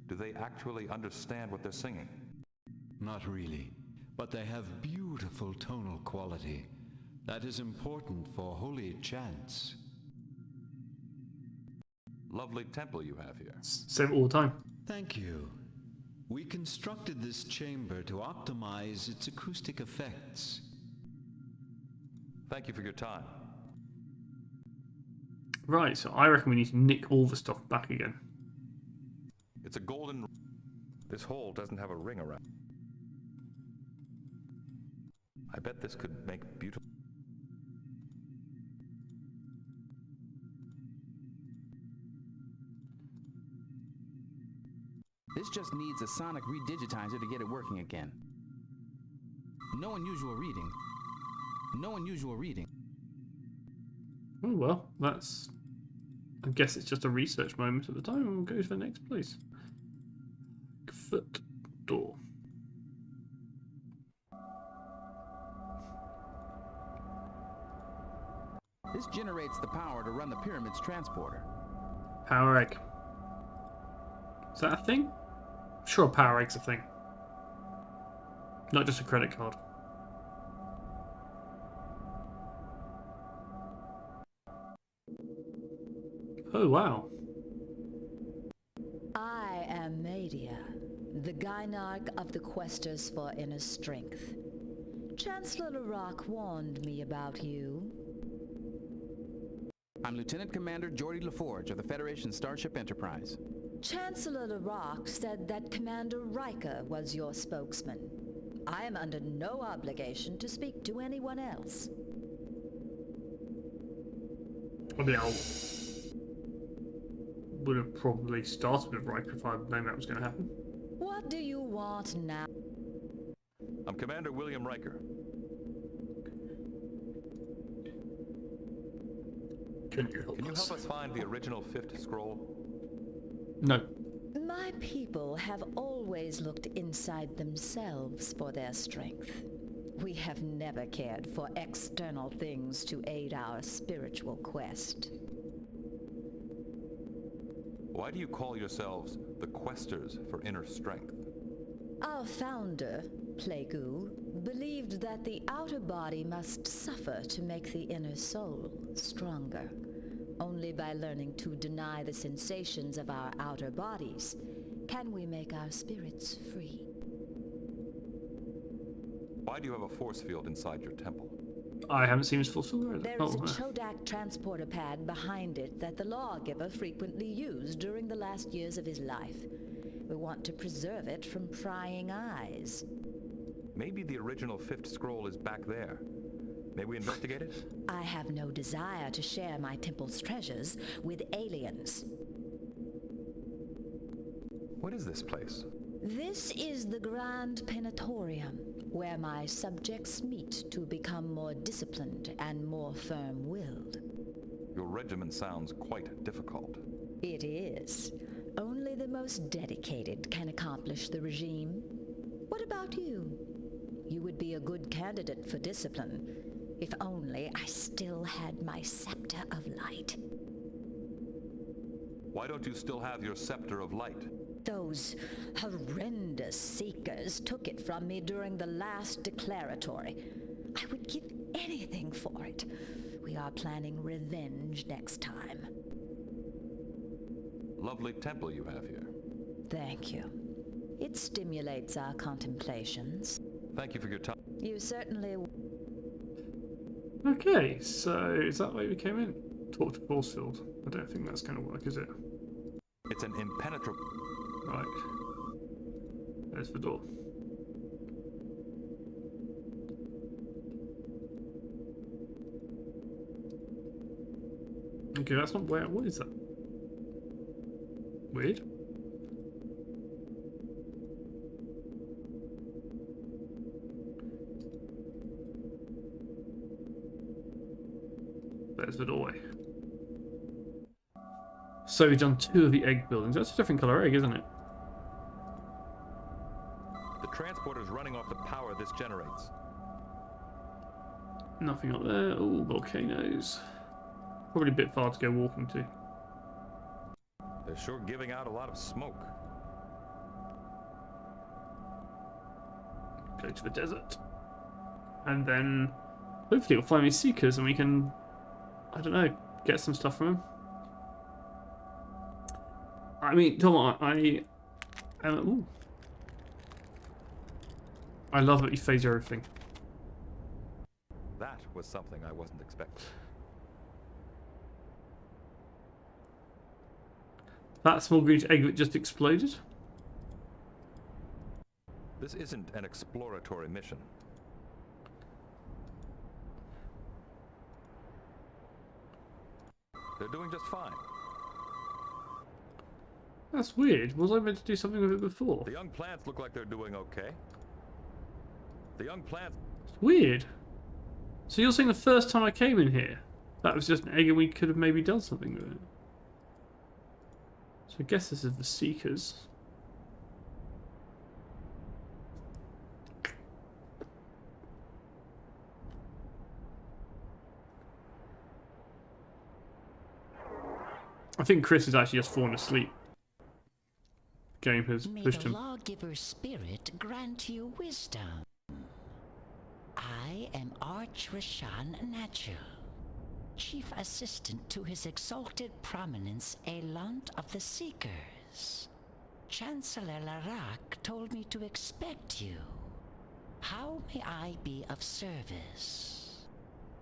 Do they actually understand what they're singing? Not really, but they have beautiful tonal quality. That is important for holy chants. Lovely temple you have here. Say it all the time. Thank you. We constructed this chamber to optimize its acoustic effects. Thank you for your time. Right, so I reckon we need to nick all the stuff back again. It's a golden... This hole doesn't have a ring around. I bet this could make beautiful... This just needs a sonic redigitizer to get it working again. No unusual reading. No unusual reading. Oh well, that's... I guess it's just a research moment at the time and we'll go to the next place. Foot door. This generates the power to run the pyramid's transporter. Power egg. Is that a thing? I'm sure a power egg's a thing. Not just a credit card. Oh wow. I am Media, the Gynarch of the Questers for Inner Strength. Chancellor Larock warned me about you. I'm Lieutenant Commander Geordi LaForge of the Federation Starship Enterprise. Chancellor Larock said that Commander Riker was your spokesman. I am under no obligation to speak to anyone else. I mean, I would have probably started with Riker if I'd known that was going to happen. What do you want now? I'm Commander William Riker. Can you help us find the original fifth scroll? No. My people have always looked inside themselves for their strength. We have never cared for external things to aid our spiritual quest. Why do you call yourselves the Questers for Inner Strength? Our founder, Plagu, believed that the outer body must suffer to make the inner soul stronger. Only by learning to deny the sensations of our outer bodies can we make our spirits free. Why do you have a force field inside your temple? I haven't seen his full story. There is a Chodak transporter pad behind it that the lawgiver frequently used during the last years of his life. We want to preserve it from prying eyes. Maybe the original 5th scroll is back there. May we investigate it? I have no desire to share my temple's treasures with aliens. What is this place? This is the Grand Penatorium, where my subjects meet to become more disciplined and more firm-willed. Your regimen sounds quite difficult. It is. Only the most dedicated can accomplish the regime. What about you? You would be a good candidate for discipline, if only I still had my scepter of light. Why don't you still have your scepter of light? Those horrendous seekers took it from me during the last declaratory. I would give anything for it. We are planning revenge next time. Lovely temple you have here. Thank you. It stimulates our contemplations. Thank you for your time. You certainly... Okay, so is that why we came in? Talk to Forcefield. I don't think that's going to work, is it? It's an impenetrable... Right. There's the door. Okay, that's not where... What is that? Weird. There's the doorway. So we've done 2 of the egg buildings. That's a different colour egg, isn't it? The transporter's running off the power this generates. Nothing up there. Oh, volcanoes. Probably a bit far to go walking to. They're sure giving out a lot of smoke. Go to the desert. And then hopefully we'll find these seekers and we can, I don't know, get some stuff from them. I mean, Tom, I love that you phase everything. That was something I wasn't expecting. That small green egg that just exploded? This isn't an exploratory mission. They're doing just fine. That's weird. Was I meant to do something with it before? The young plants look like they're doing okay. The young plants... It's weird. So you're saying the first time I came in here, that was just an egg and we could have maybe done something with it? So I guess this is the Seekers. I think Chris has actually just fallen asleep. Game has pushed him. May the lawgiver's spirit grant you wisdom. I am Arch Rashan Natural, Chief Assistant to His Exalted Prominence Elant of the Seekers. Chancellor Larak told me to expect you. How may I be of service?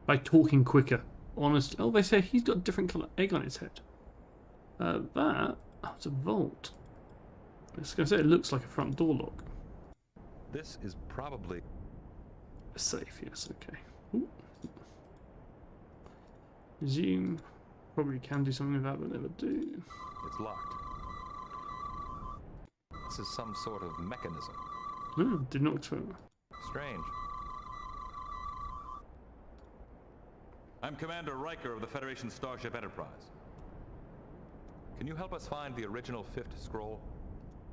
By talking quicker. Honestly. Oh, they say he's got a different colour egg on his head. That's a vault. I was going to say it looks like a front door lock. This is probably... a safe, yes, okay. Ooh. Resume. Probably can do something with that, but never do. It's locked. This is some sort of mechanism. No, did not expect that. Strange. I'm Commander Riker of the Federation Starship Enterprise. Can you help us find the original 5th scroll?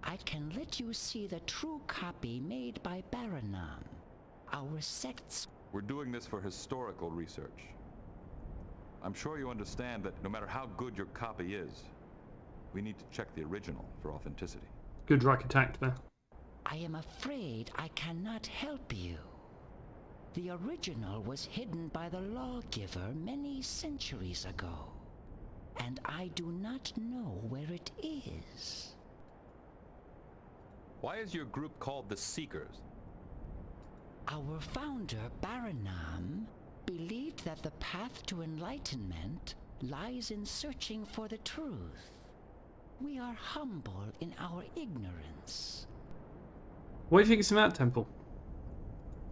I can let you see the true copy made by Baranon, our sect's... We're doing this for historical research. I'm sure you understand that no matter how good your copy is, we need to check the original for authenticity. Good Riker tact there. I am afraid I cannot help you. The original was hidden by the lawgiver many centuries ago. and I do not know where it is. Why is your group called the Seekers? Our founder, Baranam, believed that the path to enlightenment lies in searching for the truth. We are humble in our ignorance. Why do you think it's in that temple?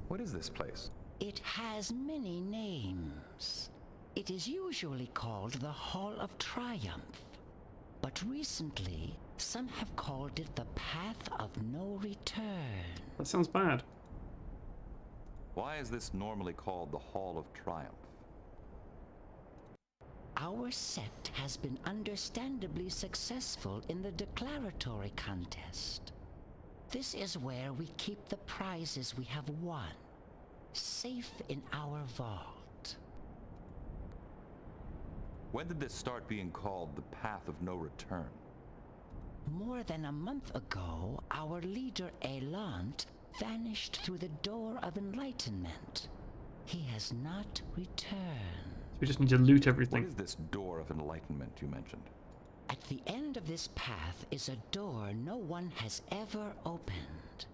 What is this place? It has many names. It is usually called the Hall of Triumph, but recently some have called it the Path of No Return. That sounds bad. Why is this normally called the Hall of Triumph? Our sect has been understandably successful in the declaratory contest. This is where we keep the prizes we have won, safe in our vault. When did this start being called the Path of No Return? More than a month ago, our leader Elant vanished through the Door of Enlightenment. He has not returned. We just need to loot everything. What is this Door of Enlightenment you mentioned? At the end of this path is a door no one has ever opened.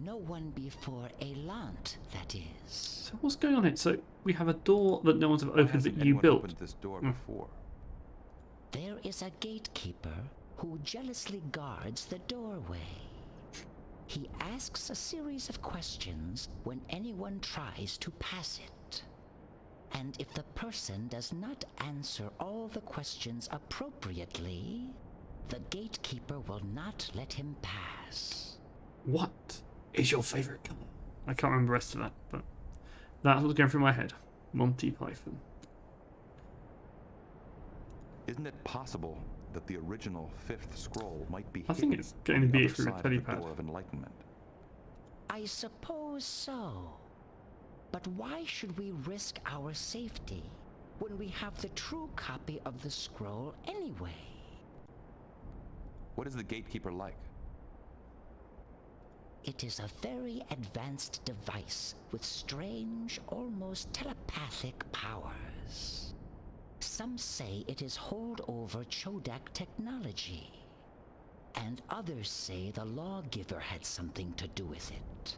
No one before Elant, that is. So what's going on here? So we have a door that no one's ever opened that you Anyone built. opened this door before? There is a gatekeeper who jealously guards the doorway. He asks a series of questions when anyone tries to pass it. And if the person does not answer all the questions appropriately, the gatekeeper will not let him pass. What is your favourite colour? I can't remember the rest of that, but that's what's going through my head. Monty Python. Isn't it possible that the original fifth scroll might be I think hidden it's going on to the be other through a side of the telepad. Door of Enlightenment? I suppose so. But why should we risk our safety when we have the true copy of the scroll anyway? What is the gatekeeper like? It is a very advanced device with strange, almost telepathic powers. Some say it is holdover Chodak technology, and others say the lawgiver had something to do with it.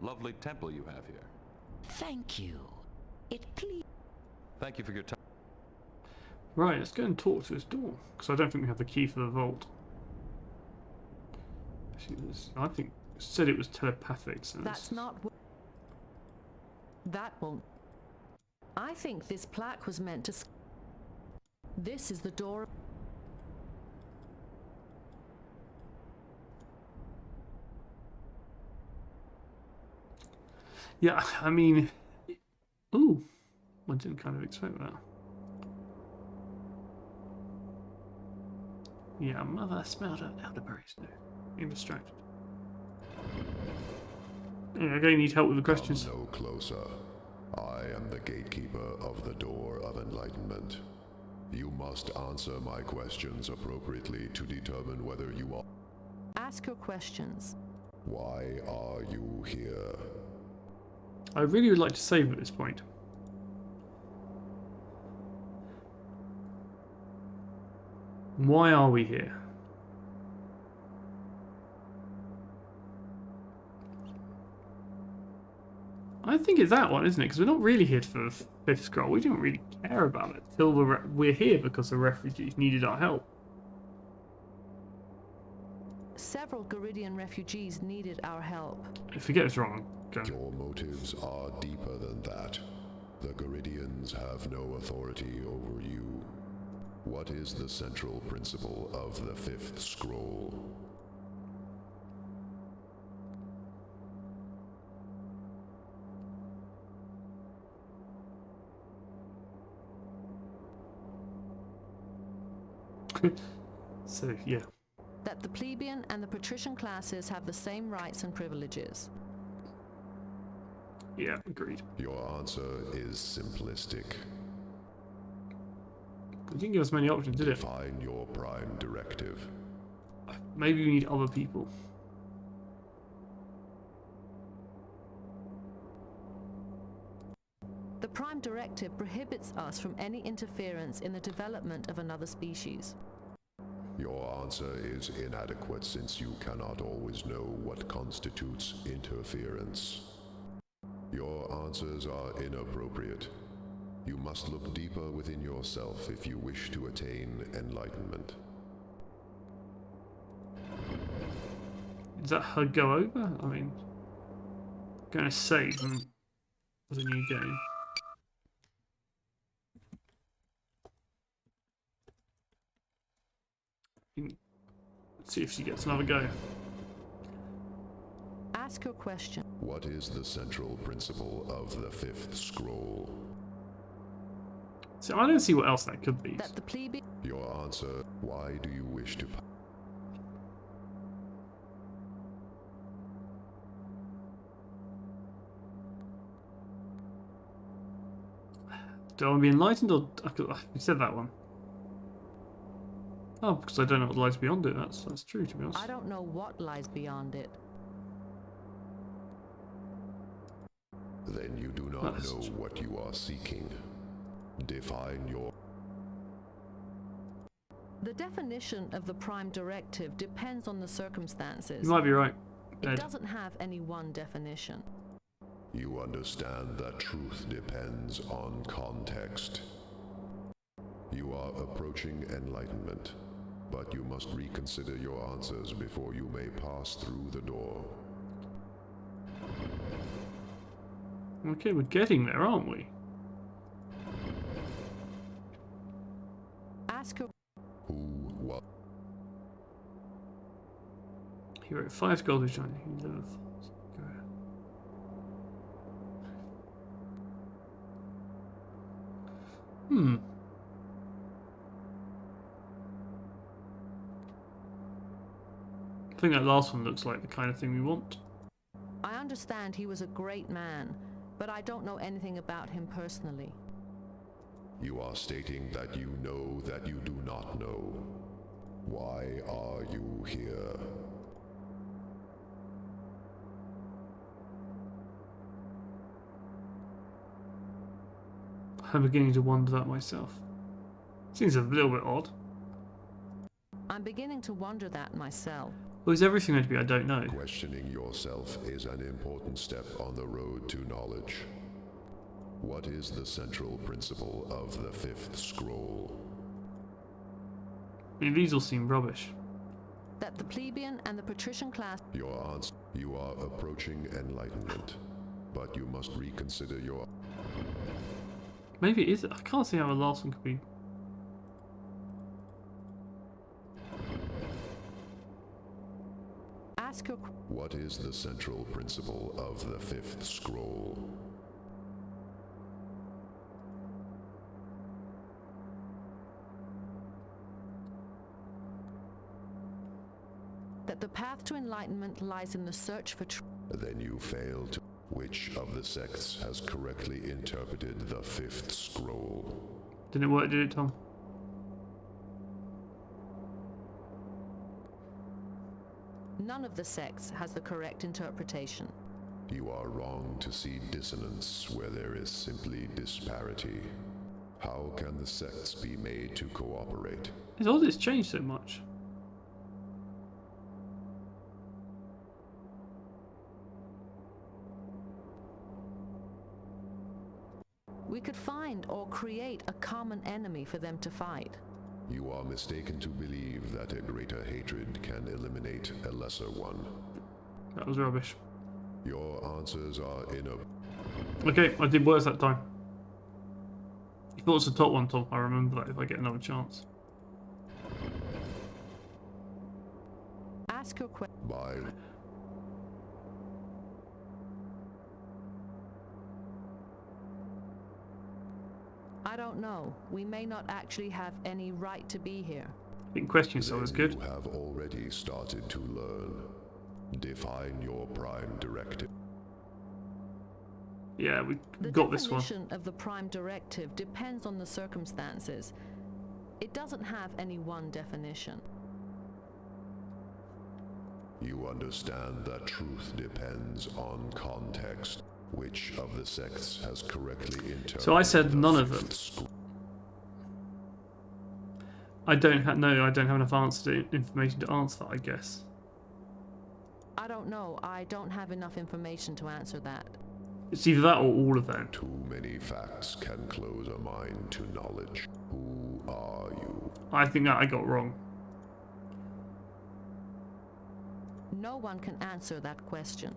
Lovely temple you have here. Thank you. It please. Thank you for your time. Right, let's go and talk to this door, because I don't think we have the key for the vault. I think it said it was telepathic. So That's not. That won't. I think this plaque was meant to. This is the door. Yeah, I mean, ooh, I didn't kind of expect that. Yeah, mother smelled of elderberries. No, being distracted. Yeah, I need help with the questions. Come no closer. I am the gatekeeper of the Door of Enlightenment. You must answer my questions appropriately to determine whether you are. Ask your questions. Why are you here? I really would like to save at this point. Why are we here? I think it's that one, isn't it? Because we're not really here for the fifth scroll. We didn't really care about it till we're here because the refugees needed our help. Several Garidian refugees needed our help. If we get this wrong, go. Your motives are deeper than that. The Garidians have no authority over you. What is the central principle of the fifth scroll? So, yeah. That the plebeian and the patrician classes have the same rights and privileges. Yeah, agreed. Your answer is simplistic. It didn't give us many options, did it? Define your prime directive. Maybe we need other people. The Prime Directive prohibits us from any interference in the development of another species. Your answer is inadequate since you cannot always know what constitutes interference. Your answers are inappropriate. You must look deeper within yourself if you wish to attain enlightenment. Does that HUD go over? I mean, going to save and as a new game. Let's see if she gets another go. Ask your question. What is the central principle of the fifth scroll? So I don't see what else that could be. That the plebe... Your answer, why do you wish to... Do I want to be enlightened or... You said that one. Oh, because I don't know what lies beyond it. That's true, to be honest. I don't know what lies beyond it. Then you do not know what you are seeking. Define your... The definition of the Prime Directive depends on the circumstances. You might be right. It doesn't have any one definition. You understand that truth depends on context. You are approaching enlightenment, but you must reconsider your answers before you may pass through the door. Okay, we're getting there, aren't we? Ask your... Who, what? He wrote 5 gold which I never thought. I think that last one looks like the kind of thing we want. I understand he was a great man, but I don't know anything about him personally. You are stating that you know that you do not know. Why are you here? I'm beginning to wonder that myself. Seems a little bit odd. I'm beginning to wonder that myself. Well, is everything going to be I don't know? Questioning yourself is an important step on the road to knowledge. What is the central principle of the fifth scroll? I mean, these all seem rubbish. That the plebeian and the patrician class... Your answer. You are approaching enlightenment, but you must reconsider your... Maybe it is. I can't see how the last one could be. Ask your... What is the central principle of the fifth scroll? That the path to enlightenment lies in the search for truth. Then you fail to... Which of the sects has correctly interpreted the fifth scroll? Didn't it work, did it, Tom? None of the sects has the correct interpretation. You are wrong to see dissonance where there is simply disparity. How can the sects be made to cooperate? It's odd it's changed so much. We could find or create a common enemy for them to fight. You are mistaken to believe that a greater hatred can eliminate a lesser one. That was rubbish. Your answers are Okay, I did worse that time. You thought it was the top one, Tom. I remember that if I get another chance. Ask your question. Bye. I don't know. We may not actually have any right to be here. I think question yourself is good. You have already started to learn. Define your prime directive. Yeah, we got this one. The definition of the Prime Directive depends on the circumstances. It doesn't have any one definition. You understand that truth depends on context. Which of the sects has correctly interpreted? So I said none of them. the I don't have enough information to answer that, I guess. I don't know. I don't have enough information to answer that. It's either that or all of them. Too many facts can close a mind to knowledge. Who are you? I think that I got wrong. No one can answer that question.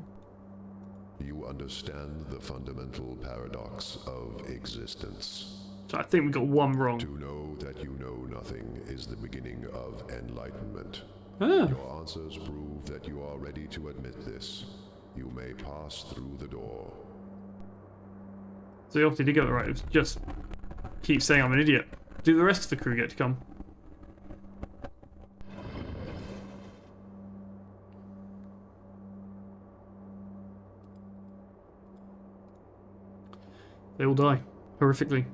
You understand the fundamental paradox of existence. So I think we got one wrong. To know that you know nothing is the beginning of enlightenment. Ah. Your answers prove that you are ready to admit this. You may pass through the door. So you obviously did get it right. It was just keep saying I'm an idiot. Do the rest of the crew get to come? They all die horrifically.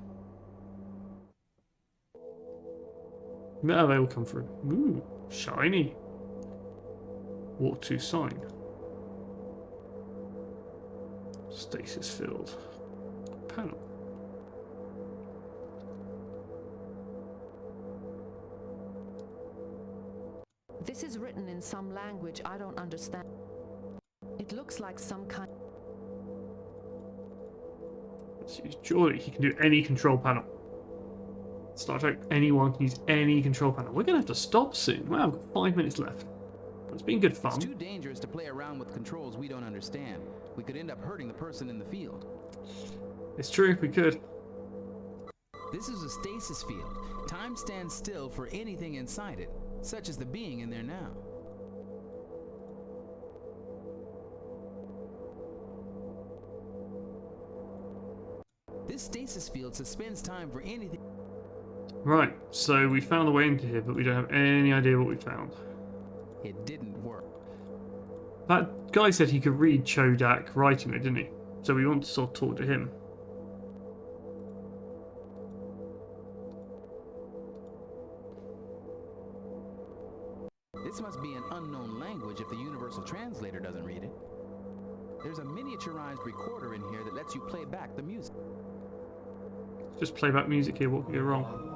There they all come through. Ooh, shiny. Walk to sign. Stasis field. Panel. This is written in some language I don't understand. It looks like some kind... Let's use Geordie. He can do any control panel. Star Trek, anyone can use any control panel. We're going to have to stop soon. Wow, I've got 5 minutes left. It's been good fun. It's too dangerous to play around with controls we don't understand. We could end up hurting the person in the field. It's true, we could. This is a stasis field. Time stands still for anything inside it, such as the being in there now. This stasis field suspends time for anything. Right, so we found the way into here, but we don't have any idea what we found. It didn't work. That guy said he could read Chodak writing it, didn't he? So we want to sort of talk to him. This must be an unknown language if the universal translator doesn't read it. There's a miniaturized recorder in here that lets you play back the music. Just play back music here, what could go wrong?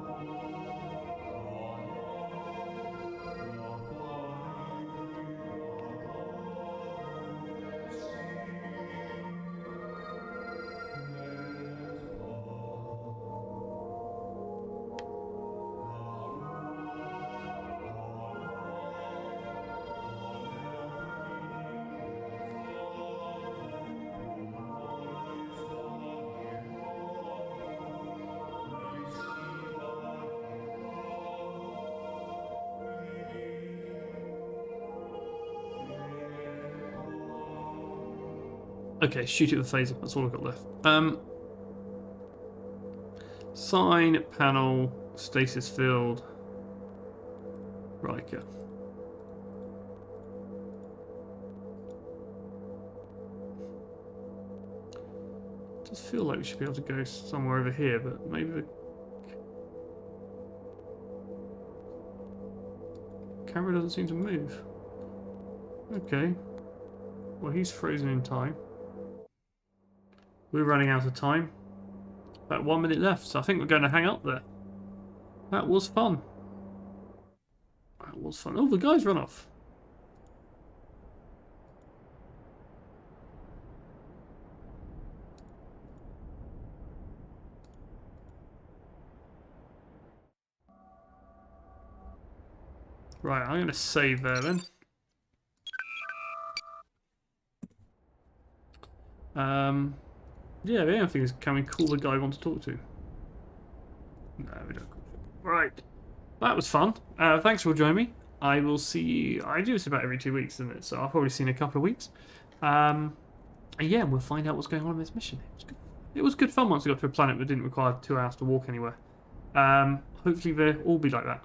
Okay, shoot it with a phaser. That's all I've got left. Sign, panel, stasis field, Riker. It does feel like we should be able to go somewhere over here, but maybe the camera doesn't seem to move. Okay. Well, he's frozen in time. We're running out of time. About 1 minute left, so I think we're going to hang up there. That was fun. That was fun. Oh, the guys run off. Right, I'm going to save there then. Yeah, the only thing is, can we call the guy we want to talk to? No, we don't. Right. That was fun. Thanks for joining me. I will see you. I do this about every 2 weeks, isn't it? So I'll probably see you in a couple of weeks. And yeah, we'll find out what's going on in this mission. It was good fun once we got to a planet that didn't require 2 hours to walk anywhere. Hopefully they'll all be like that.